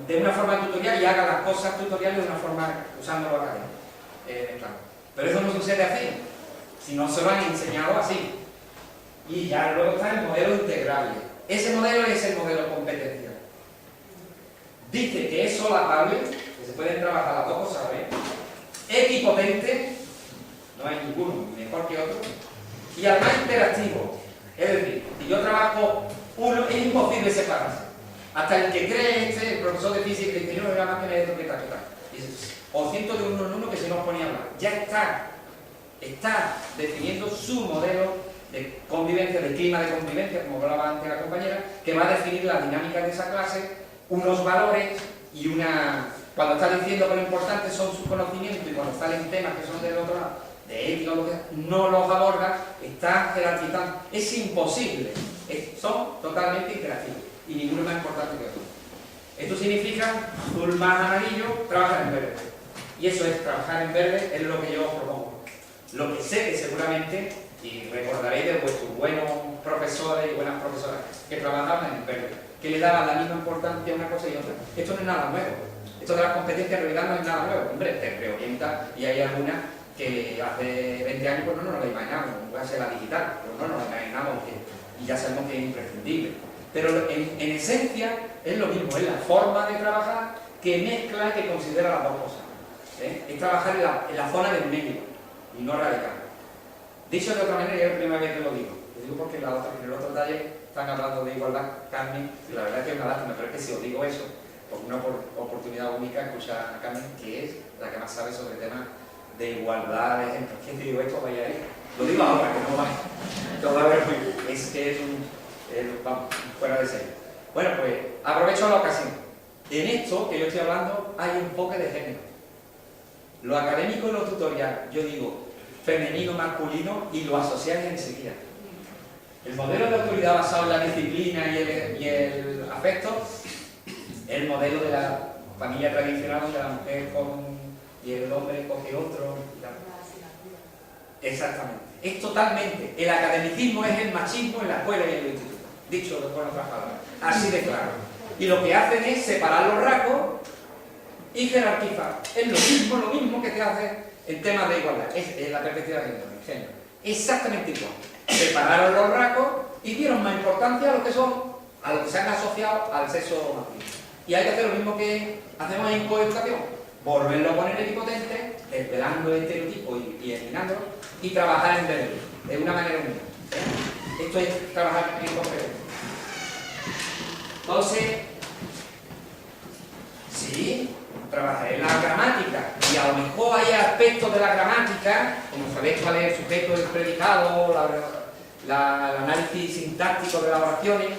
de una forma tutorial y haga las cosas tutoriales de una forma usando lo académico. Claro. Pero eso no sucede así, si no se lo han enseñado así. Y ya luego está el modelo integrable. Ese modelo es el modelo competencial. Dice que es solapable, que se pueden trabajar las dos cosas, equipotente, no hay ninguno mejor que otro, y además interactivo. Es decir, si yo trabajo uno, es imposible separarse. Hasta el que cree el profesor de física, que yo no era más que me interpreta, o cientos de uno en uno que se nos ponía a hablar. Ya está definiendo su modelo de convivencia, de clima de convivencia, como hablaba antes la compañera, que va a definir la dinámica de esa clase, unos valores y una... Cuando está diciendo que lo importante son sus conocimientos y cuando salen temas que son del otro lado, de ética o lo que sea, no los aborda, está jerarquizando. Es imposible. Son totalmente interactivos y ninguno es más importante que otro. Esto significa, azul más amarillo, trabajar en verde. Y eso es, trabajar en verde es lo que yo os propongo. Lo que sé que seguramente, y recordaréis de vuestros buenos profesores y buenas profesoras que trabajaban en verde, que le daban la misma importancia a una cosa y otra. Esto no es nada nuevo. Esto de las competencias en realidad no es nada nuevo. Hombre, te reorienta y hay algunas que hace 20 años pues no nos la imaginamos, puede ser la digital, pero no nos la imaginamos y ya sabemos que es imprescindible. Pero en esencia es lo mismo, es la forma de trabajar que mezcla y que considera las dos cosas. Es trabajar en la zona del medio y no radical. Dicho de otra manera, ya es la primera vez que lo digo. Lo digo porque en el otro taller están hablando de igualdad, Carmen, y la verdad es que es una lástima, pero es que si os digo eso, por una oportunidad única, escuchar a Carmen, que es la que más sabe sobre temas de igualdad, de ejemplos. ¿Quién te digo esto? Vaya ahí. Lo digo ahora, que no vaya. Es que es vamos, fuera de serie. Bueno, pues aprovecho la ocasión. En esto que yo estoy hablando hay enfoque de género. Lo académico y lo tutorial, yo digo femenino, masculino, y lo asociáis enseguida. El modelo de autoridad basado en la disciplina y el afecto, el modelo de la familia tradicional donde la mujer y el hombre coge otro. Exactamente. Es totalmente. El academicismo es el machismo en la escuela y en el instituto. Dicho con otras palabras. Así de claro. Y lo que hacen es separar los rasgos y jerarquizar. Es lo mismo que te hace en temas de igualdad. Es la perspectiva de género. Exactamente igual. Separaron los rasgos y dieron más importancia a lo que se han asociado al sexo masculino. Y hay que hacer lo mismo que hacemos en coeducación. Volverlo a poner equipotente, desvelando el estereotipo y eliminándolo, y trabajar en verde, de una manera única. Esto es trabajar en competencia. Entonces, sí, trabajar en la gramática, y a lo mejor hay aspectos de la gramática, como sabéis cuál es el sujeto del predicado, el análisis sintáctico de las oraciones,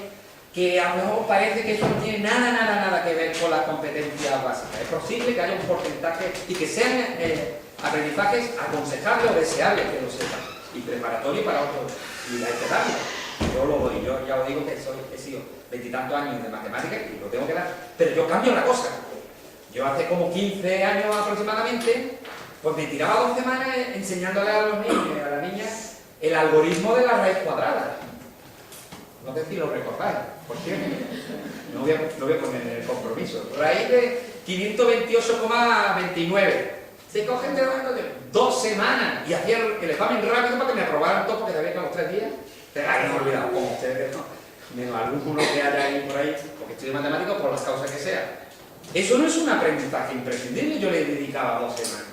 que a lo mejor parece que eso no tiene nada que ver con las competencias básicas. Es posible que haya un porcentaje y que sean aprendizajes aconsejables o deseables que lo sepan, y preparatorios para otros, y hay que darlo. Yo lo doy, yo ya os digo que he sido 20 y tantos años de matemáticas y lo tengo que dar, pero yo cambio la cosa. Yo hace como 15 años aproximadamente, pues me tiraba 2 semanas enseñándole a los niños y a las niñas el algoritmo de la raíz cuadrada. No sé si lo recordáis, por cierto. No voy a poner en el compromiso. Raíz de 528,29. Se cogen de 2 semanas y hacía el examen rápido para que me aprobaran todo porque sabía que a los 3 días te la habían olvidado, como ustedes no. menos alguno que haya ahí por ahí, porque estudio matemáticas por las causas que sea. Eso no es un aprendizaje imprescindible, yo le dedicaba 2 semanas.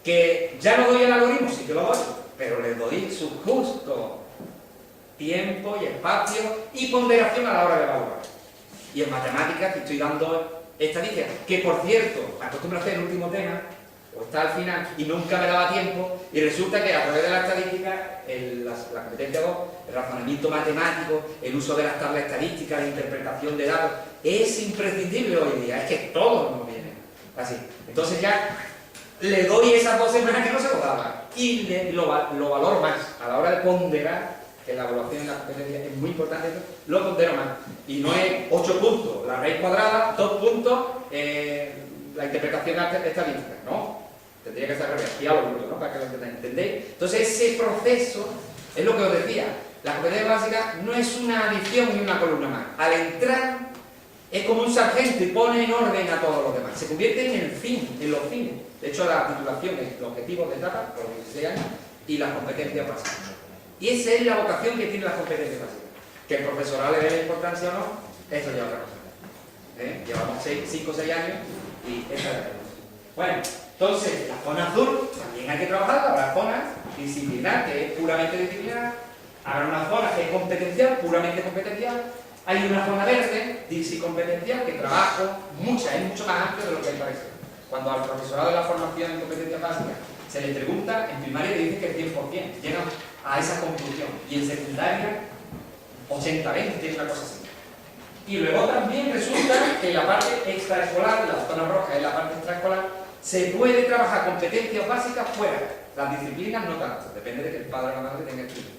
Que ya no doy el algoritmo, sí que lo doy, pero le doy su justo tiempo y espacio y ponderación a la hora de evaluar. Y en matemáticas estoy dando estadísticas, que por cierto, acostumbro a hacer el último tema, o está al final, y nunca me daba tiempo, y resulta que a través de la estadística, la competencia 2, el razonamiento matemático, el uso de las tablas estadísticas, la interpretación de datos, es imprescindible hoy día, es que todos nos vienen así. Entonces ya le doy esas 2 semanas que no se lo daba, y lo valoro más a la hora de ponderar, que la evaluación de la competencia es muy importante, lo pondero más. Y no es 8 puntos, la raíz cuadrada, 2 puntos, la interpretación estadística, ¿no? Tendría que estar revertida lo bruto, ¿no? Para que lo entendáis, ¿entendéis? Entonces ese proceso es lo que os decía, la competencia básica no es una adición ni una columna más. Al entrar es como un sargento y pone en orden a todos los demás, se convierte en el fin, en los fines. De hecho la titulación es los objetivos de etapa, por los 16 años, y las competencias básicas. Y esa es la vocación que tienen las competencias básicas. Que el profesorado le dé la importancia o no, eso ya es otra cosa. Llevamos 5 o 6 años y esa es la cosa. Bueno, entonces, la zona azul también hay que trabajarla. Habrá zonas disciplinar, que es puramente disciplinar. Habrá una zona que es competencial, puramente competencial. Hay una zona verde, discompetencial, que trabajo mucha, es mucho más amplio de lo que parece. Cuando al profesorado de la formación en competencias básicas se le pregunta, en primaria le dicen que el 100%, llegan a esa conclusión. Y en secundaria, 80-20, tiene una cosa así. Y luego también resulta que en la parte extraescolar, la zona roja es la parte extraescolar, se puede trabajar competencias básicas fuera. Las disciplinas no tanto, depende de que el padre o la madre tenga estudio.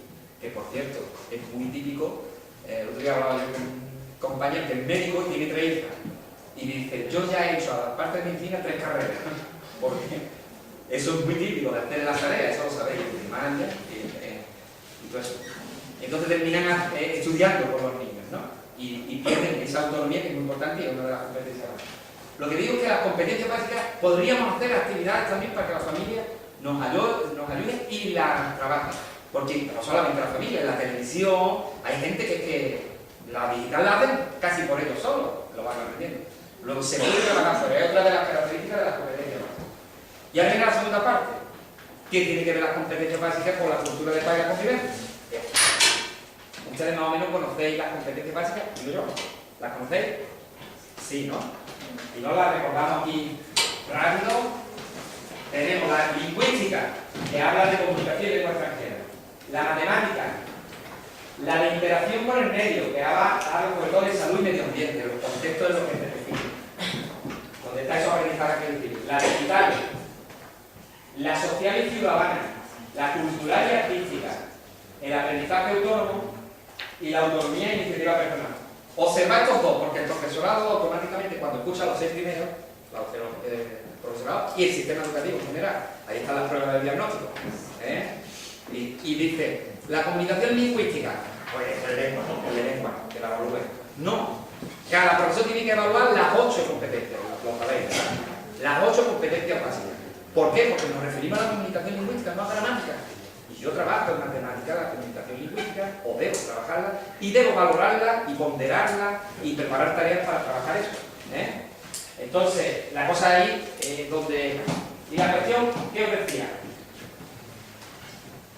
Que por cierto, es muy típico, el otro día hablaba yo con un compañero que es médico y tiene 3 hijas. Y dice, yo ya he hecho, aparte de medicina, 3 carreras. Porque eso es muy típico de hacer las tareas, eso lo sabéis, en primaria y todo eso. Entonces terminan estudiando por los niños, ¿no? Y pierden esa autonomía que es muy importante y es una de las competencias básicas. Lo que digo es que las competencias básicas podríamos hacer actividades también para que la familia nos ayude y la trabajen. Porque no solamente la familia, en la televisión hay gente que la digital la hacen casi por ellos solos, lo van aprendiendo. Luego se puede trabajar, pero es otra de las características de las competencias básicas. Y ahora viene la segunda parte. ¿Qué tiene que ver las competencias básicas con la cultura de paz y la convivencia? Ustedes más o menos conocéis las competencias básicas, digo yo. ¿Las conocéis? Sí, ¿no? Y no las recordamos aquí rápido. Tenemos la lingüística, que habla de comunicación y lengua extranjera. La matemática, la de interacción con el medio, que habla sobre todo de salud y medio ambiente, los contextos de los que se definen. Donde está esos aprendizajes que decir. La digital, la social y ciudadana, la cultural y artística, el aprendizaje autónomo y la autonomía e iniciativa personal. Observad estos 2, porque el profesorado automáticamente cuando escucha los 6 primeros, el profesorado y el sistema educativo en general, ahí están las pruebas de diagnóstico, y dice, la comunicación lingüística, pues el de lengua, que la evalúe. No, cada profesor tiene que evaluar las 8 competencias, lo sabéis, ¿verdad? Las 8 competencias básicas. ¿Por qué? Porque nos referimos a la comunicación lingüística, no a gramática. Y yo trabajo en matemática, la comunicación lingüística, o debo trabajarla, y debo valorarla, y ponderarla, y preparar tareas para trabajar eso. Entonces, la cosa ahí es donde... Y la cuestión, ¿qué os decía?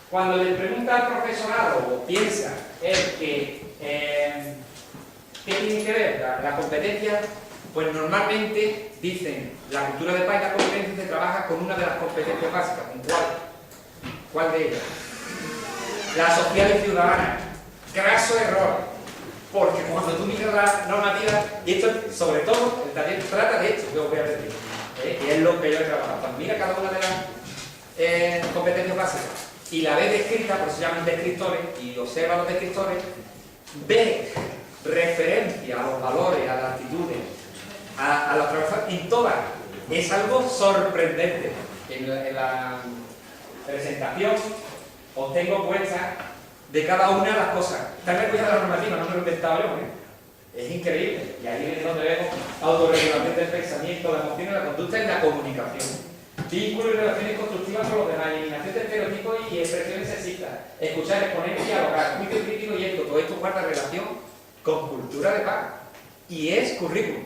Cuando le pregunta al profesorado, o piensa él que... ¿qué tiene que ver la competencia? Pues normalmente dicen, la cultura de paz y la competencia se trabaja con una de las competencias básicas. ¿Con cuál? ¿Cuál de ellas? La social y ciudadana. Graso error. Porque cuando tú miras la normativa, y esto sobre todo, el taller trata de esto que os voy a decir, que es lo que yo he trabajado. Cuando mira cada una de las competencias básicas y la ves descrita, por eso se llaman descriptores, y observa los descriptores, ve referencia a los valores, a las actitudes, a los trabajadores, en todas. Es algo sorprendente. En la presentación os tengo puestas de cada una de las cosas. Están recogidas las normativas, no me lo he inventado yo, Es increíble. Y ahí es donde vemos autorregulación del pensamiento, la emoción y la conducta y la comunicación. Vínculos y relaciones constructivas con los demás, eliminación de estereotipos y expresiones sexistas, escuchar, exponer y dialogar, juicio crítico y ético. Todo esto guarda relación con cultura de paz. Y es currículum.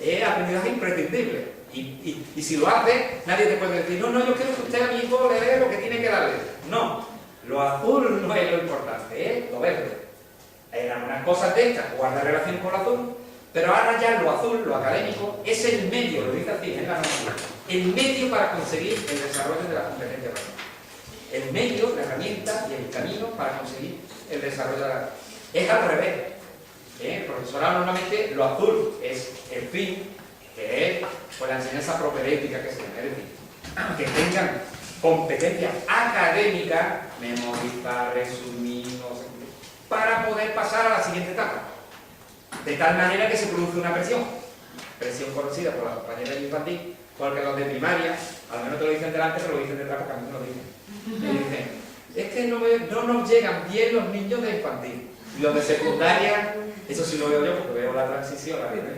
Es aprendizaje imprescindible. Y si lo hace, nadie te puede decir, no, yo quiero que usted a mi hijo le dé lo que tiene que darle. No, lo azul no es lo importante, es lo verde. Hay algunas cosas de estas, guarda relación con lo azul, pero ahora ya lo azul, lo académico, es el medio, lo dice así en la normativa, el medio para conseguir el desarrollo de la competencia básica. El medio, la herramienta y el camino para conseguir el desarrollo de la... Es al revés. El profesorado normalmente lo azul es el fin, que es pues, la enseñanza propedéutica que se llama, es decir, que tengan competencias académicas, memorizar, resumir, no sé, para poder pasar a la siguiente etapa. De tal manera que se produce una presión conocida por las compañeras de infantil, porque los de primaria, al menos te lo dicen delante, pero lo dicen detrás porque a mí me lo dicen. Me dicen, es que no nos llegan bien los niños de infantil. Y los de secundaria, eso sí lo veo yo porque veo la transición, la vida.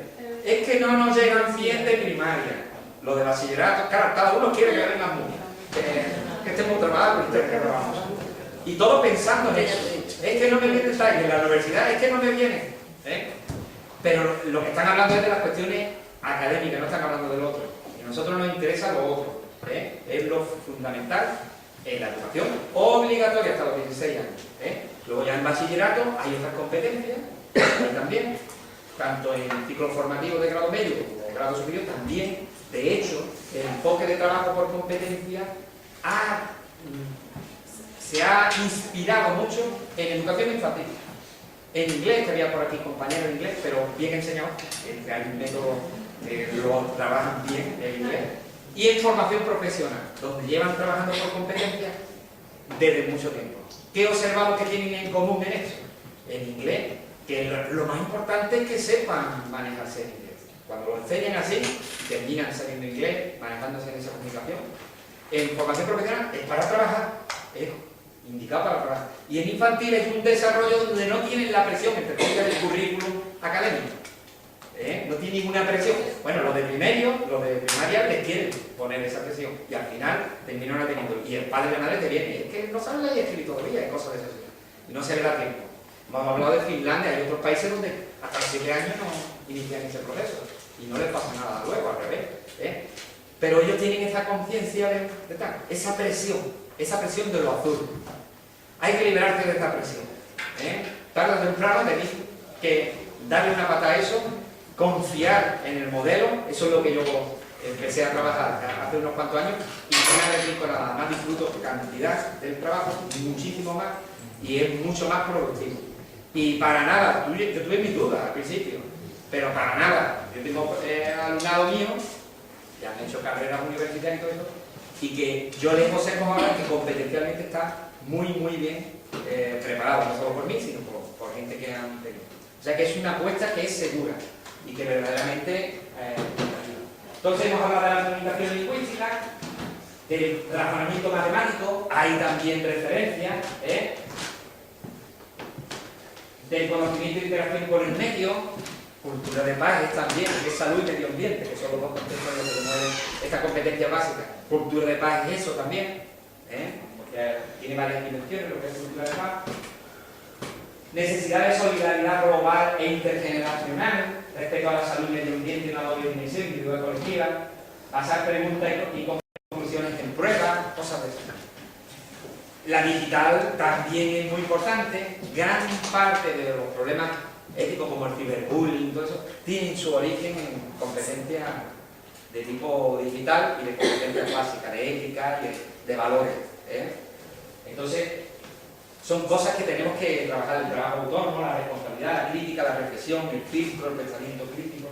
Es que no nos llegan bien de primaria. Los de bachillerato, claro, cada uno quiere que vengan muy. Que estemos trabajando y que trabajamos. Y todos pensando en eso. Es que no me viene estar en la universidad, es que no me viene. Pero lo que están hablando es de las cuestiones académicas, no están hablando del otro. Y a nosotros nos interesa lo otro. Es lo fundamental en la educación obligatoria hasta los 16 años. Luego ya en bachillerato hay otras competencias también, tanto en el ciclo formativo de grado medio como grado superior también. De hecho, el enfoque de trabajo por competencia se ha inspirado mucho en educación infantil. En inglés, que había por aquí compañeros de inglés, pero bien enseñados, que hay un método que lo trabajan bien en inglés. Y en formación profesional, donde llevan trabajando por competencia desde mucho tiempo. ¿Qué observamos que tienen en común en esto? En inglés, que lo más importante es que sepan manejarse en inglés. Cuando lo enseñan así, terminan sabiendo inglés, manejándose en esa comunicación. En formación profesional es para trabajar, es indicado para trabajar. Y en infantil es un desarrollo donde no tienen la presión, entre comillas, del currículum académico. No tiene ninguna presión. Bueno, los de primaria les quieren poner esa presión y al final terminan teniendo. Y el padre de la madre te viene, es que no saben leer y escribir todavía, hay cosas de esas. Y no se le da tiempo. Hemos hablado de Finlandia, hay otros países donde hasta los 7 años no inician ese proceso y no les pasa nada luego, al revés. Pero ellos tienen esa conciencia de tal, esa presión de lo azul. Hay que liberarte de esta presión. Tarde o temprano tenéis que darle una pata a eso, confiar en el modelo. Eso es lo que yo empecé a trabajar hace unos cuantos años y no me dedico a nada más, disfruto cantidad del trabajo, muchísimo más, y es mucho más productivo. Y para nada, yo tuve mis dudas al principio, pero para nada. Yo tengo alumnado mío, ya han hecho carreras universitarias y todo eso, y que yo les observo ahora que competencialmente está muy bien preparado, no solo por mí, sino por gente que han tenido. O sea que es una apuesta que es segura y que verdaderamente entonces hemos hablado de la comunicación lingüística, del razonamiento matemático, hay también referencias, del conocimiento e interacción con el medio, cultura de paz es también, que es salud y medio ambiente, que son los dos conceptos en los que se mueve esta competencia básica. Cultura de paz es eso también, porque tiene varias dimensiones lo que es cultura de paz. Necesidad de solidaridad global e intergeneracional respecto a la salud y medio ambiente y una doble dimensión individual y colectiva. Basar preguntas y conclusiones en pruebas, cosas de eso. La digital también es muy importante. Gran parte de los problemas éticos como el ciberbullying, todo eso, tienen su origen en competencias de tipo digital y de competencias básicas, de ética y de valores. Entonces, son cosas que tenemos que trabajar: el trabajo autónomo, la responsabilidad, la crítica, la reflexión, el filtro, el pensamiento crítico.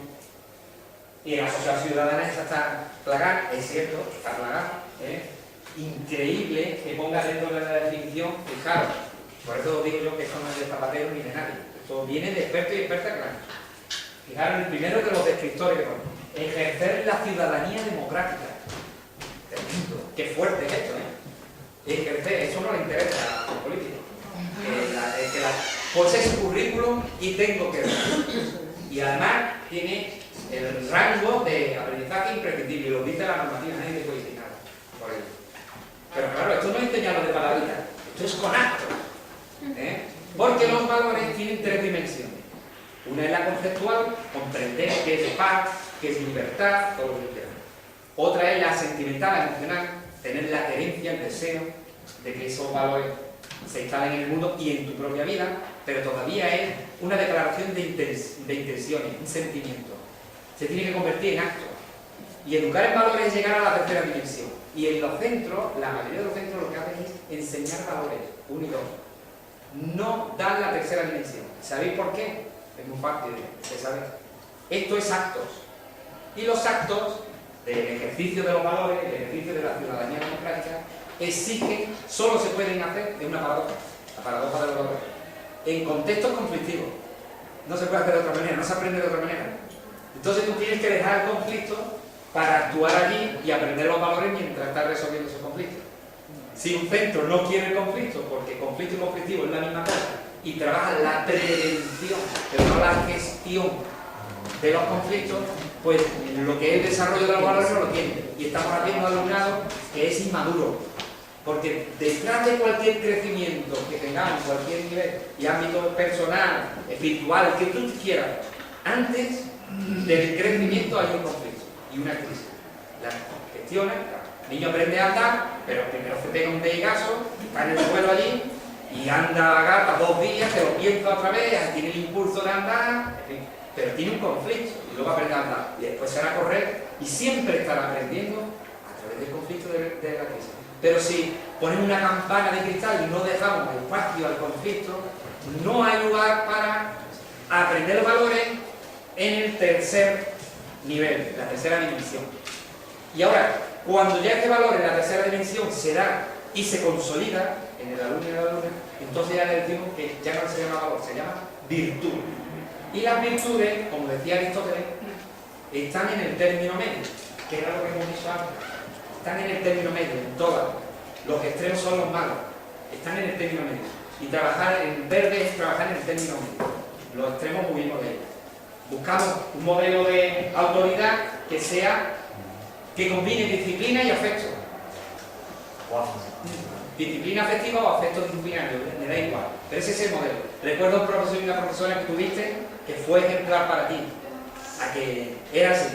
Y en la sociedad ciudadana esa está plagada, es cierto, está plagada. Increíble que ponga dentro de la definición, fijaros, por eso digo yo que esto no es de Zapatero ni de nadie, esto viene de expertos y expertas claros. Fijaros, el primero de los descriptores que pone, ejercer la ciudadanía democrática. Tremendo, qué fuerte es esto, ejercer, eso no le interesa a los políticos. Pues es currículum y tengo que ver. Y además tiene el rango de aprendizaje imprescindible, lo dice la normativa, nadie te puede decir. es con actos. Porque los valores tienen 3 dimensiones. Una es la conceptual, comprender qué es paz, qué es libertad, todo lo que quieran. Otra es la sentimental, emocional, tener la querencia, el deseo de que esos valores se instalen en el mundo y en tu propia vida, pero todavía es una declaración de intenciones, un sentimiento. Se tiene que convertir en actos. Y educar en valores es llegar a la tercera dimensión. Y en los centros, la mayoría de los centros lo que hacen es enseñar valores, 1 y 2. No dan la tercera dimensión. ¿Sabéis por qué? Es muy fácil de saber. Esto es actos. Y los actos del ejercicio de los valores, el ejercicio de la ciudadanía democrática, exigen, solo se pueden hacer de una paradoja, la paradoja de los valores, en contextos conflictivos. No se puede hacer de otra manera, no se aprende de otra manera. Entonces tú tienes que dejar el conflicto para actuar allí y aprender los valores mientras estás resolviendo esos conflictos. Si un centro no quiere el conflicto, porque conflicto y conflictivo es la misma cosa, y trabaja la prevención, pero no la gestión de los conflictos, pues lo que es el desarrollo de los valores no lo tiene. Y estamos haciendo alumnado que es inmaduro. Porque detrás de cualquier crecimiento que tengamos, cualquier nivel y ámbito personal, espiritual, que tú quieras, antes del crecimiento hay un conflicto y una crisis. Las gestiones, el niño aprende a andar, pero primero se pega un deigazo, está en el suelo allí y anda a gata 2 días, se lo piensa otra vez, tiene el impulso de andar, en fin, pero tiene un conflicto y luego aprende a andar y después se hará correr y siempre estará aprendiendo a través del conflicto de la crisis. Pero si ponemos una campana de cristal y no dejamos espacio al conflicto, no hay lugar para aprender los valores en el tercer nivel, la tercera dimensión. Y ahora, cuando ya este valor en la tercera dimensión se da y se consolida en el alumno y la alumna, entonces ya le decimos que ya no se llama valor, se llama virtud. Y las virtudes, como decía Aristóteles, están en el término medio, que era lo que hemos dicho antes. Están en el término medio, en todas. Los extremos son los malos. Están en el término medio. Y trabajar en verde es trabajar en el término medio. Los extremos huimos de ellos. Buscamos un modelo de autoridad que combine disciplina y afecto. Disciplina afectiva o afecto disciplinario, me da igual. Pero ese es el modelo. Recuerdo a un profesor y una profesora que tuviste que fue ejemplar para ti. A que era así.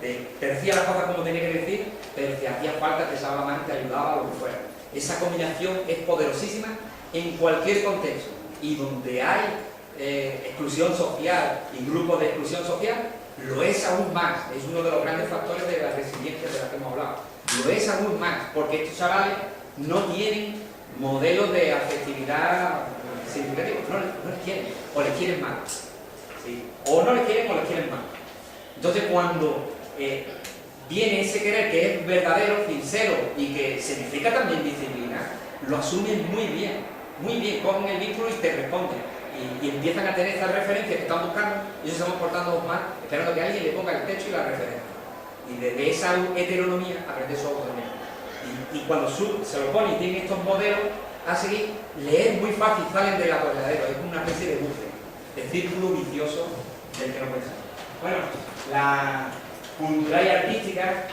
Te decía las cosas como tenía que decir, pero te hacía falta, te echaba la mano, te ayudaba, lo que fuera. Esa combinación es poderosísima en cualquier contexto. Y donde hay exclusión social y grupos de exclusión social, lo es aún más. Es uno de los grandes factores de la resiliencia de la que hemos hablado. Lo es aún más, porque estos chavales no tienen modelos de afectividad significativos. No les quieren, o les quieren mal. ¿Sí? O no les quieren o les quieren mal. Entonces cuando viene ese querer que es verdadero, sincero y que significa también disciplina, lo asumen muy bien, cogen el vínculo y te responden y empiezan a tener esas referencias que están buscando. Ellos se van portando mal, esperando que alguien le ponga el techo y la referencia, y desde esa heteronomía aprende su autonomía. Y cuando se lo pone y tienen estos modelos a seguir, le es muy fácil, salen del atolladero, es una especie de bucle, de círculo vicioso del que no puede salir. Bueno, la cultural y artística,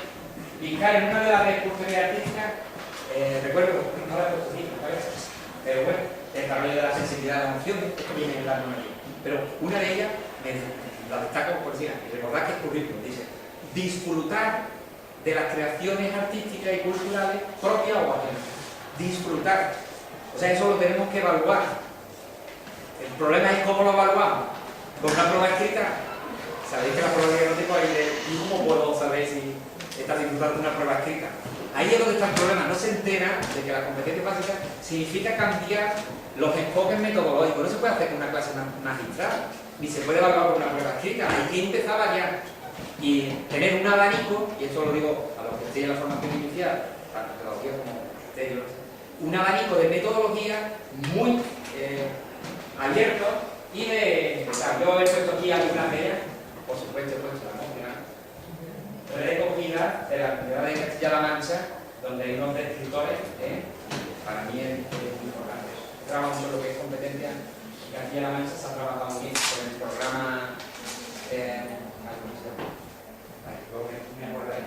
fijar en una de las culturales y artísticas, recuerdo, no la he puesto aquí, pero bueno, el desarrollo de la sensibilidad de la emoción, esto viene en la normativa. Pero una de ellas, la destaco por decir, y recordad que es currículum, dice, disfrutar de las creaciones artísticas y culturales propias o ajenas. Disfrutar. O sea, eso lo tenemos que evaluar. El problema es cómo lo evaluamos. ¿Con una prueba escrita? Sabéis que la prueba diagnóstica hay de cómo puedo saber si estás disfrutando de una prueba escrita. Ahí es donde está el problema. No se entera de que la competencia básica significa cambiar los enfoques metodológicos. No se puede hacer con una clase magistral, ni se puede evaluar con una prueba escrita. Hay que empezar a variar y tener un abanico, y esto lo digo a los que tienen la formación inicial, tanto pedagogía como magisterio, un abanico de metodología muy abierto y de empezar. Yo he puesto aquí algunas de ellas, por supuesto he puesto la emocional, recogida de la Universidad de Castilla-La Mancha, donde hay unos escritores, para mí es muy importante. Trabajo mucho lo que es competencia. En Castilla-La Mancha se ha trabajado muy bien con el programa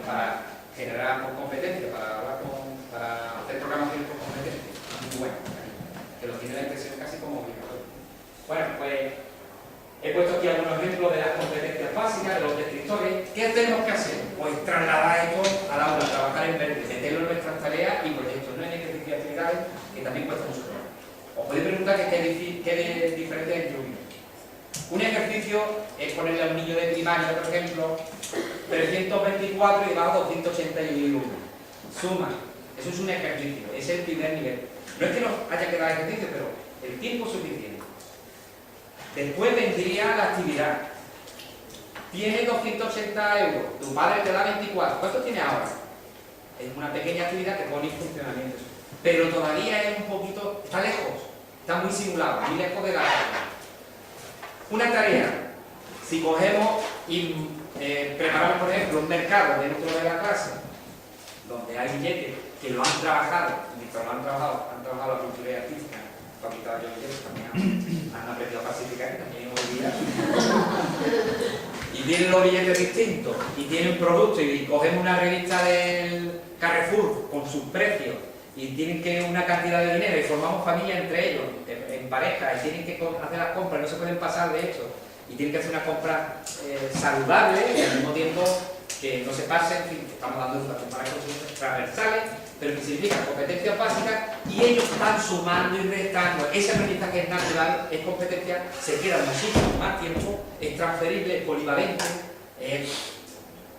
para generar por competencia, para hacer programación por competencia. Muy bueno. Bueno, pues he puesto aquí algunos ejemplos de las competencias básicas, de los descriptores. ¿Qué tenemos que hacer? Pues trasladar esto al aula, trabajar en verde, meterlo en nuestras tareas y proyectos, no en ejercicios y actividades que también cuesta mucho trabajo. Os podéis preguntar qué diferencia hay entre uno. Un ejercicio es ponerle a un niño de primaria, por ejemplo, 324 y bajo 281. Suma. Eso es un ejercicio, es el primer nivel. No es que nos haya que dar ejercicio, pero el tiempo es suficiente. Después vendría la actividad. Tiene 280 euros, tu padre te da 24. ¿Cuánto tiene ahora? Es una pequeña actividad que pone en funcionamiento. Pero todavía es un poquito, está lejos, está muy simulado, muy lejos de la realidad. Una tarea, si cogemos y preparamos, por ejemplo, un mercado dentro de la clase, donde hay billetes que lo han trabajado, mientras lo han trabajado la cultura artística, para quitar los billetes, también han aprendido a pacificar, también hoy día. Y tienen los billetes distintos, y tienen productos, y cogemos una revista del Carrefour con sus precios, y tienen que una cantidad de dinero, y formamos familia entre ellos, en pareja, y tienen que hacer las compras, no se pueden pasar de esto, y tienen que hacer una compra saludable, y al mismo tiempo que no se pasen, en fin, estamos dando educación para cosas transversales, pero que significa competencias básicas, y ellos están sumando y restando. Esa aprendizaje es natural, es competencia, se queda muchísimo más tiempo, es transferible, es polivalente,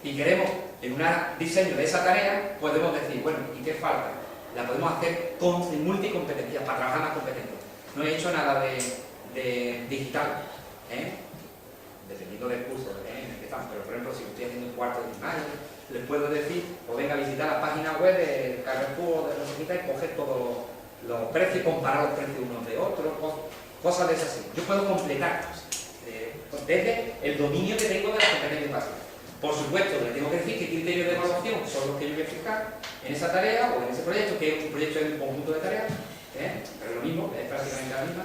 y queremos, en un diseño de esa tarea, podemos decir, bueno, ¿y qué falta? La podemos hacer con multicompetencias, para trabajar más competencias. No he hecho nada de digital, dependiendo del curso en el que estamos, pero por ejemplo, si estoy haciendo un cuarto de primaria, les puedo decir, o venga a visitar la página web del Carrefour o de los y coger todos los precios, comparar los precios unos de otros, cosas de esas así. Yo puedo completar desde el dominio que tengo de las competencias básicas. Por supuesto, les tengo que decir qué criterios de evaluación son los que yo voy a fijar en esa tarea o en ese proyecto, que es un proyecto en un conjunto de tareas, pero lo mismo, es prácticamente la misma,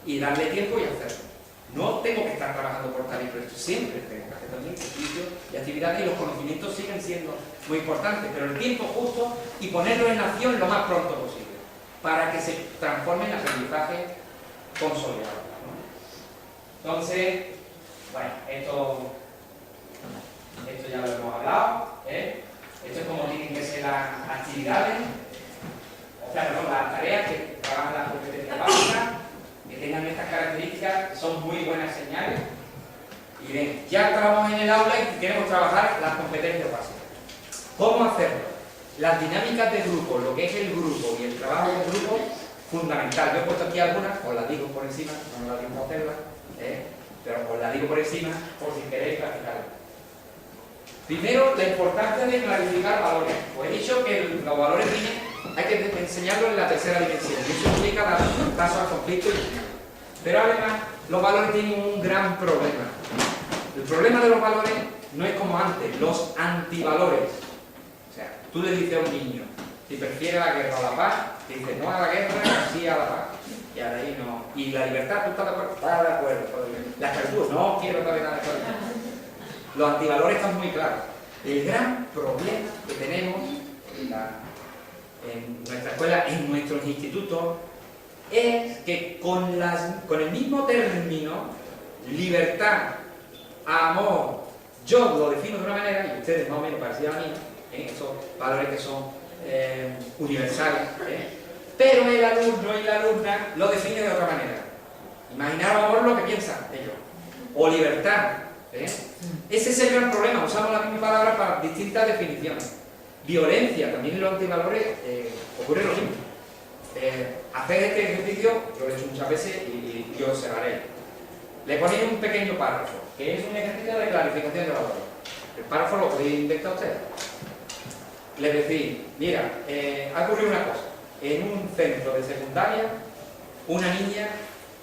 y darle tiempo y hacerlo. No tengo que estar trabajando por tal y por esto, siempre tengo que hacer también ejercicios y actividades, y los conocimientos siguen siendo muy importantes, pero el tiempo justo y ponerlo en acción lo más pronto posible, para que se transforme en aprendizaje consolidado, ¿no? Entonces, bueno, esto ya lo hemos hablado, esto es como tienen que ser las actividades, o sea, perdón, las tareas que trabajan las competencias básicas, que tengan estas características, son muy buenas señales. Y bien, ya estamos en el aula y queremos trabajar las competencias básicas. ¿Cómo hacerlo? Las dinámicas de grupo, lo que es el grupo y el trabajo de grupo, fundamental. Yo he puesto aquí algunas, os las digo por encima, no me da tiempo a hacerlas, pero os las digo por encima por si queréis practicarlas. Primero, la importancia de clarificar valores. Pues he dicho que los valores hay que enseñarlos en la tercera dimensión, y eso implica dar paso al conflicto. Pero además, los valores tienen un gran problema. El problema de los valores no es como antes, los antivalores. O sea, tú le dices a un niño, si prefiere la guerra o la paz, te dice no a la guerra, sí a la paz. Y ahora ahí no. Y la libertad, ¿tú estás de acuerdo? Estás de acuerdo. La esclavitud, no quiero estar de acuerdo. Los antivalores están muy claros. El gran problema que tenemos en nuestra escuela, en nuestros institutos, es que con el mismo término, libertad, amor, yo lo defino de una manera, y ustedes más o menos parecidos a mí, esos valores que son universales, pero el alumno y la alumna lo define de otra manera. Imaginaros amor lo que piensan ellos, o libertad. Ese es el gran problema, usamos la misma palabra para distintas definiciones. Violencia, también en los antivalores ocurre lo mismo. Hacer este ejercicio, yo lo he hecho muchas veces y yo observaré. Le ponéis un pequeño párrafo, que es un ejercicio de clarificación de valores. El párrafo lo podéis inventar ustedes. Les decís, mira, ha ocurrido una cosa. En un centro de secundaria, una niña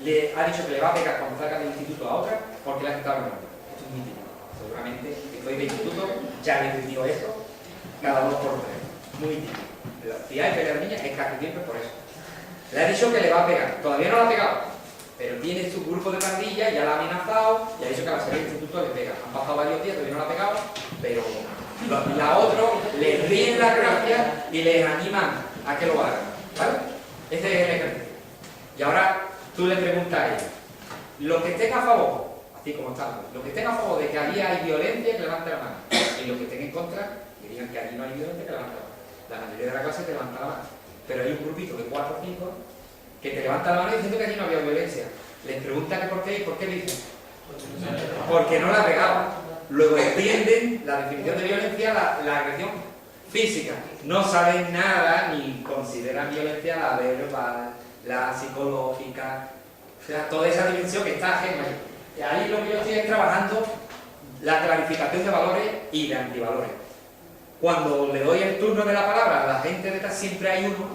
le ha dicho que le va a pegar cuando salga del instituto a otra porque le ha quitado el nombre. Esto es muy típico. Seguramente, si estoy de instituto, ya le he dicho eso, cada uno por tres. Muy típico. Si hay pelea de niña, es casi siempre por eso. Le ha dicho que le va a pegar. Todavía no la ha pegado, pero tiene su grupo de pandilla, ya la ha amenazado y ha dicho que a la salida del instituto le pega. Han pasado varios días, todavía no la ha pegado, pero la otra les ríen las gracias y les animan a que lo hagan. ¿Vale? Este es el ejercicio. Y ahora tú le preguntas a ella, los que estén a favor, así como estamos, los que estén a favor de que allí hay violencia, que levanten la mano. Y los que estén en contra, que digan que allí no hay violencia, que levanten la mano. La mayoría de la clase te levanta la mano. Pero hay un grupito de 4 o 5 que te levanta la mano diciendo que allí no había violencia. Les preguntan que por qué y por qué dicen. Porque no la pegaban. Luego extienden la definición de violencia a la agresión física. No saben nada ni consideran violencia la verbal, la psicológica, o sea, toda esa dimensión que está ajena. Y ahí lo que yo estoy es trabajando la clarificación de valores y de antivalores. Cuando le doy el turno de la palabra a la gente de esta, siempre hay uno,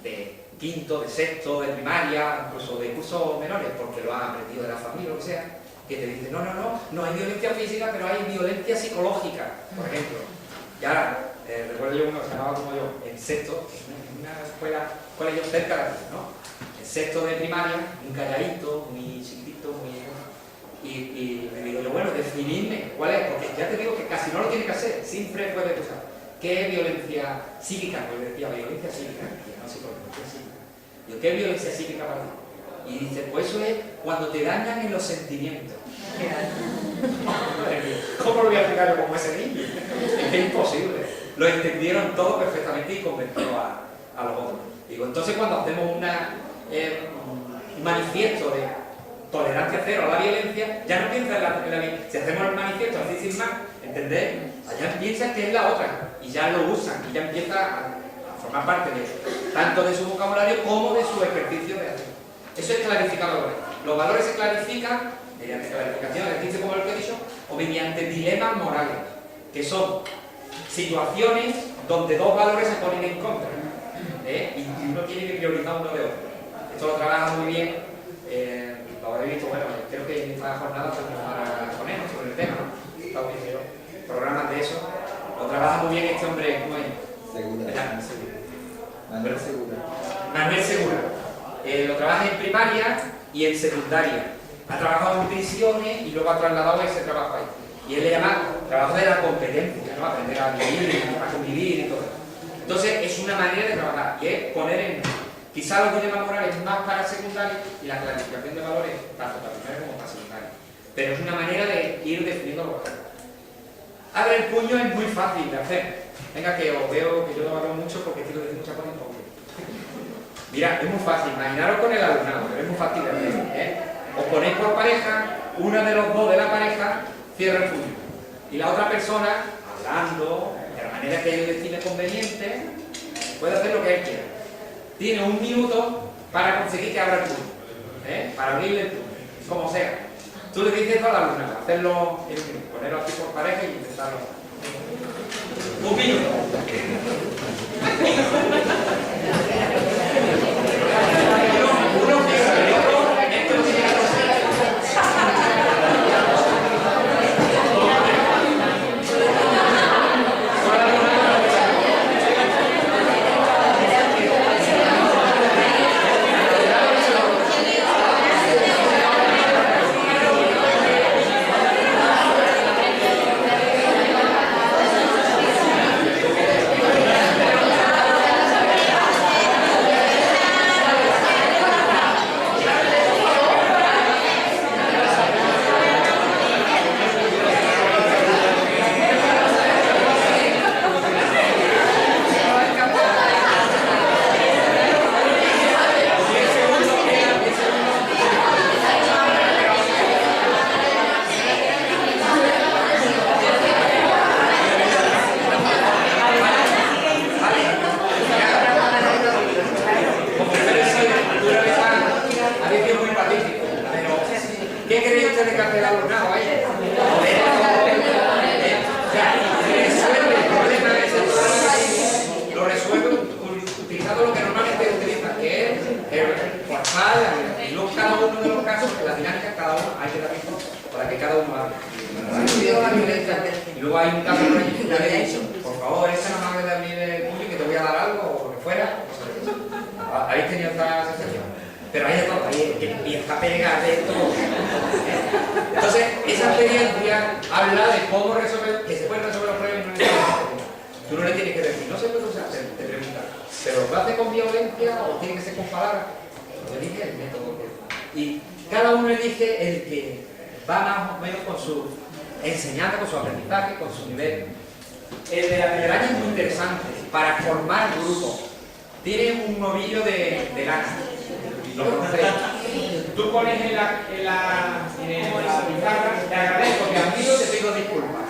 de quinto, de sexto, de primaria, incluso de cursos menores, porque lo han aprendido de la familia o lo que sea, que te dicen, no hay violencia física, pero hay violencia psicológica, por ejemplo. Y ahora, recuerdo yo uno que se llamaba como yo, en sexto, en una escuela, colegio cerca de aquí, ¿no? En sexto de primaria, muy calladito, muy chiquitito, muy... Y me digo yo, bueno, definidme cuál es, porque ya te digo que casi no lo tiene que hacer, siempre puede usar. ¿Qué es violencia psíquica? Pues decía, violencia psíquica, no psicológica, psíquica. Digo, ¿qué es violencia psíquica para ti? Y dice, pues eso es cuando te dañan en los sentimientos. ¿Cómo lo voy a explicar yo como ese niño? Es que es imposible. Lo entendieron todo perfectamente y convenció a los otros. Digo, entonces cuando hacemos un manifiesto de tolerancia cero a la violencia, ya no piensa en la violencia. Si hacemos el manifiesto así sin más, ¿entendés? Allá piensan que es la otra y ya lo usan y ya empieza a formar parte tanto de su vocabulario como de su ejercicio de hacer. Eso es clarificar valores. Los valores se clarifican mediante clarificación, ejercicio como el que he dicho, o mediante dilemas morales, que son situaciones donde dos valores se ponen en contra, y uno tiene que priorizar uno de otro. Esto lo trabaja muy bien, lo habréis visto, bueno, creo que en esta jornada se para poner sobre el tema, ¿no? Estamos viendo programas de eso. Lo trabaja muy bien este hombre, ¿cómo es? Segura. Manuel Segura. Manuel Segura. Lo trabaja en primaria y en secundaria. Ha trabajado en prisiones y luego ha trasladado ese trabajo ahí. Y él le llama trabajo de la competencia, ¿no? Aprender a vivir, a convivir y todo. Entonces es una manera de trabajar y es poner en... Quizá los dilemas morales más para secundaria y la clasificación de valores tanto para primaria como para secundaria. Pero es una manera de ir definiendo los valores. Abre el puño es muy fácil de hacer. Venga, que os veo que yo lo hablo mucho porque quiero decir muchas cosas en poco. Mira, es muy fácil. Imaginaros con el alumnado, pero es muy fácil de hacer. Os ponéis por pareja, una de los dos de la pareja cierra el puño. Y la otra persona, hablando, de la manera que él decide conveniente, puede hacer lo que él quiera. Tiene 1 minuto para conseguir que abra el puño, para abrirle el puño, como sea. Tú le dices a la alumna, hacerlo en 1 minuto, ponerlo aquí por pareja y intentarlo. 1 minuto. Uno piensa el otro, esto lo tiene que hacer. ¿Qué creen ustedes que hace el alumnado ahí? Resuelve el problema ese, lo resuelve utilizando lo que normalmente utilizan, que es el WhatsApp, y luego cada uno de los casos, la dinámica, cada uno hay que dar tiempo para que cada uno hable. Y luego hay un caso por allí que le he dicho, por favor, esta no me hagas de abrir el puño que te voy a dar algo o lo que fuera. Habéis tenido esta sensación. Pero hay de todo, ahí que empieza a pegar de todo. Entonces, esa experiencia habla de cómo resolver, que se pueden resolver los problemas. Tú no le tienes que decir, no sé qué usar, te preguntan, ¿pero lo hace con violencia o tiene que ser con palabras? Yo dije el método. Y cada uno elige el que va más o menos con su enseñanza, con su aprendizaje, con su nivel. El de la telaraña es muy interesante para formar grupos. Tiene un novillo de lana. Lo conocéis. Tú pones en la pizarra, te agradezco, te admiro, te pido disculpas.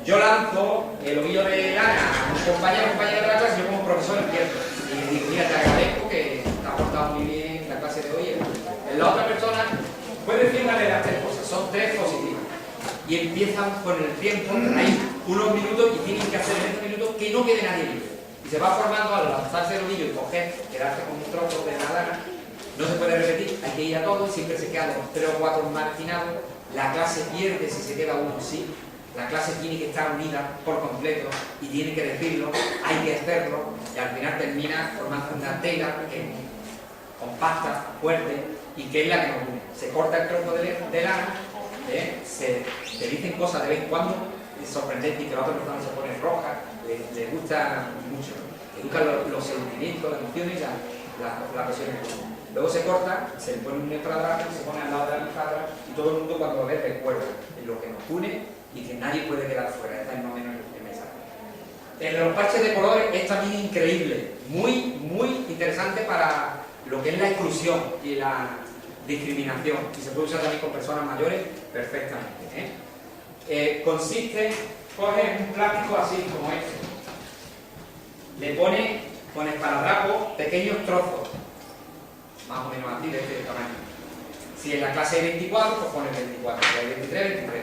Yo lanzo el ovillo de lana a un compañero de la clase, yo como profesor empiezo. Y le digo, mira, te agradezco que te has portado muy bien la clase de hoy. La otra persona puede decir una de las tres cosas, son tres positivas. Y empiezan con el tiempo, hay unos minutos y tienen que hacer en estos minutos que no quede nadie libre. Y se va formando al lanzarse el ovillo y coger, quedarse con un trozo de la lana. No se puede repetir, hay que ir a todo y siempre se quedan los 3 o 4 marginados. La clase pierde si se queda uno, sí. La clase tiene que estar unida por completo y tiene que decirlo, hay que hacerlo y al final termina formando una tela que compacta, fuerte y que es la que nos une. Se corta el trozo de lana, se dicen cosas de vez en cuando, es sorprendente y que la otra persona se pone roja, le gusta mucho, le gustan los sentimientos, las emociones y la presión en el cuerpo. Luego se corta, se le pone un esparadrapo, se pone al lado de la pizarra y todo el mundo cuando lo ve recuerda en lo que nos une y que nadie puede quedar fuera. Esta es más o menos el mensaje. El de los parches de colores es también increíble, muy interesante para lo que es la exclusión y la discriminación y se puede usar también con personas mayores perfectamente. Consiste, coge un plástico así como este, le pone con esparadrapo pequeños trozos, más o menos así de este tamaño. Si en la clase hay 24, pues pones 24, si hay 23, 23.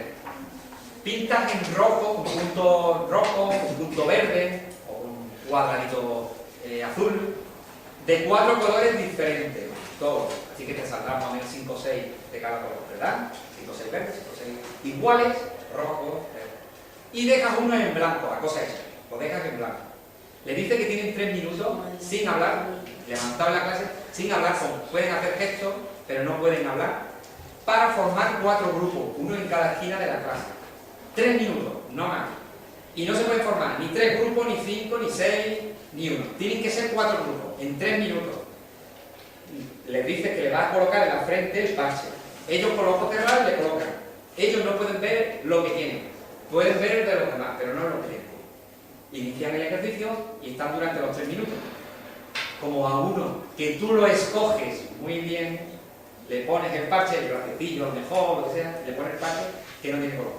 Pintas en rojo, un punto rojo, un punto verde o un cuadradito azul, de 4 colores diferentes, todos. Así que te saldrán más o menos 5 o 6 de cada color, ¿verdad? 5 o 6 verdes, 5 o 6 iguales, rojo, verde. Y dejas uno en blanco, a cosa hecha, lo dejas en blanco. Le dice que tienen 3 minutos sin hablar, levantado en la clase, sin hablar, pueden hacer gestos, pero no pueden hablar, para formar 4 grupos, uno en cada esquina de la clase. 3 minutos, no más. Y no se pueden formar ni 3 grupos, ni 5, ni 6, ni 1. Tienen que ser 4 grupos, en 3 minutos. Les dice que le va a colocar en la frente el parche. Ellos con los ojos cerrados le colocan. Ellos no pueden ver lo que tienen. Pueden ver el de los demás, pero no lo que tienen. Inician el ejercicio y están durante los 3 minutos. Como a uno que tú lo escoges muy bien, le pones el parche, el bracecillo, lo mejor, lo que sea, le pones el parche que no tiene color.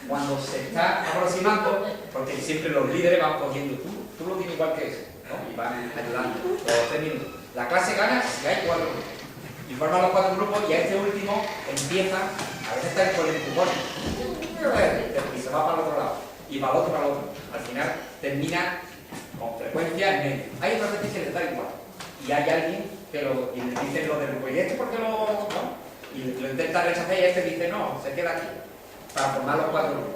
Cuando se está aproximando, porque siempre los líderes van cogiendo, tú lo tienes igual que ese, ¿no? Y van ayudando los 3 minutos. La clase gana si hay 4 grupos. Y forman los 4 grupos y a este último empieza, a veces está con el empujón, y se va para el otro lado, y para el otro, para el otro. Al final termina con frecuencia en medio. Hay otras veces que les da igual. Y hay alguien que y le dice lo del grupo, ¿y este por qué no? Y lo intenta rechazar y este dice no, se queda aquí. Para formar los 4 grupos,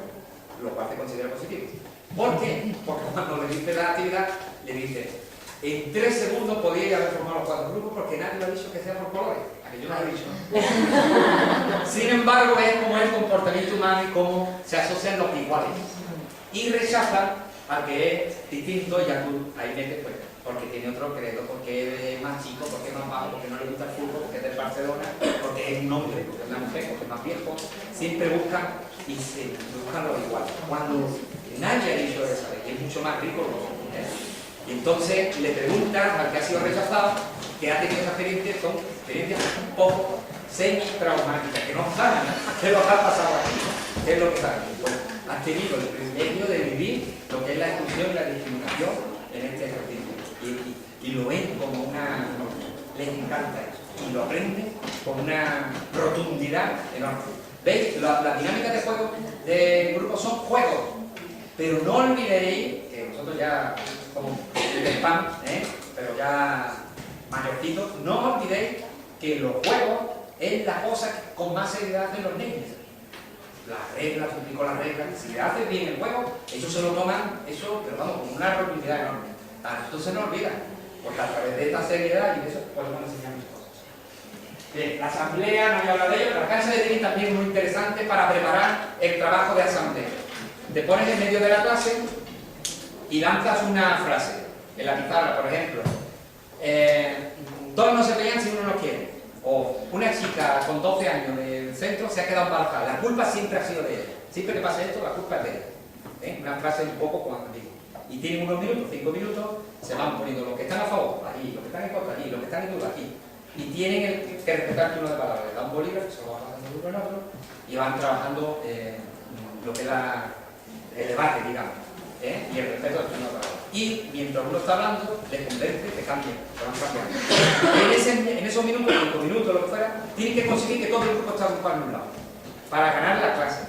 lo cual se considera positivo. ¿Por qué? Porque cuando le dice la actividad, le dice, en 3 segundos podíais haber formado los 4 grupos porque nadie lo ha dicho que sea por colores. Aquí yo no lo he dicho. Sin embargo, es como el comportamiento humano y cómo se asocian los iguales. Y rechazan al que es distinto y a tú ahí metes pues, porque tiene otro credo, porque es más chico, porque es más bajo, porque no le gusta el fútbol, porque es del Barcelona, porque es un hombre, porque es una mujer, porque es más viejo. Siempre buscan y se buscan lo igual. Cuando nadie ha dicho eso, que es mucho más rico y entonces le preguntan al que ha sido rechazado que ha tenido esa experiencia, son experiencias un poco semi-traumáticas, que no saben qué lo ha pasado aquí, qué es lo que saben. Pues, has tenido el privilegio de vivir lo que es la exclusión y la discriminación en este ejercicio. Y lo ven como una... les encanta eso. Y lo aprenden con una rotundidad enorme. ¿Veis? Las dinámicas de juego de grupo son juegos. Pero no olvidéis, que nosotros ya somos de spam, pero ya mayorcitos, no olvidéis que los juegos es la cosa que con más seriedad hacen los niños. Las reglas, explico las reglas, si le haces bien el juego, ellos se lo toman, eso, pero vamos, con una rotundidad enorme. Entonces no olvidan, porque a través de esta seriedad y de eso podemos enseñar muchas cosas. Bien, la asamblea, no voy a hablar de ello, la cancha de tenis también es muy interesante para preparar el trabajo de asamblea. Te pones en medio de la clase y lanzas una frase en la pizarra, por ejemplo. Dos no se pelean si uno no quiere. O una chica con 12 años del centro se ha quedado embarazada. La culpa siempre ha sido de ella. Siempre que pasa esto, la culpa es de ella. Una frase un poco como digo. Y tienen unos minutos, 5 minutos, se van poniendo los que están a favor, allí, los que están en contra, allí, los que están en duda, aquí. Y tienen que respetar el turno de palabra. Le dan un bolígrafo, se lo van pasando de uno en otro y van trabajando lo que es el debate, digamos. Y el respeto del turno de palabra. Y mientras uno está hablando, le convence que cambien, que van cambiando. En esos minutos, 5 minutos, lo que fuera, tienen que conseguir que todo el grupo esté agrupado en un lado, para ganar la clase.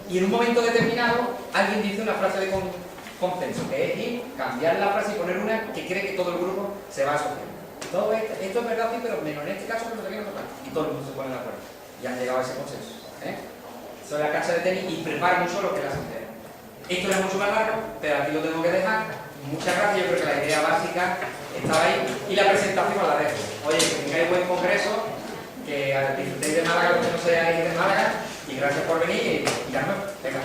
Y en un momento determinado, alguien dice una frase de consenso, que es ir, cambiar la frase y poner una que cree que todo el grupo se va a asociar. Todo esto es verdad, sí, pero menos en este caso que no tenemos tocar. Y todo el mundo se pone de acuerdo. Y han llegado a ese consenso. Eso es la cancha de tenis y prepara mucho lo que es la sociedad. Esto es mucho más largo, pero aquí lo tengo que dejar. Muchas gracias, yo creo que la idea básica estaba ahí. Y la presentación la dejo. Oye, que tengáis buen congreso, que disfrutéis de Málaga, los que no seáis de Málaga, y gracias por venir y ya no. Venga.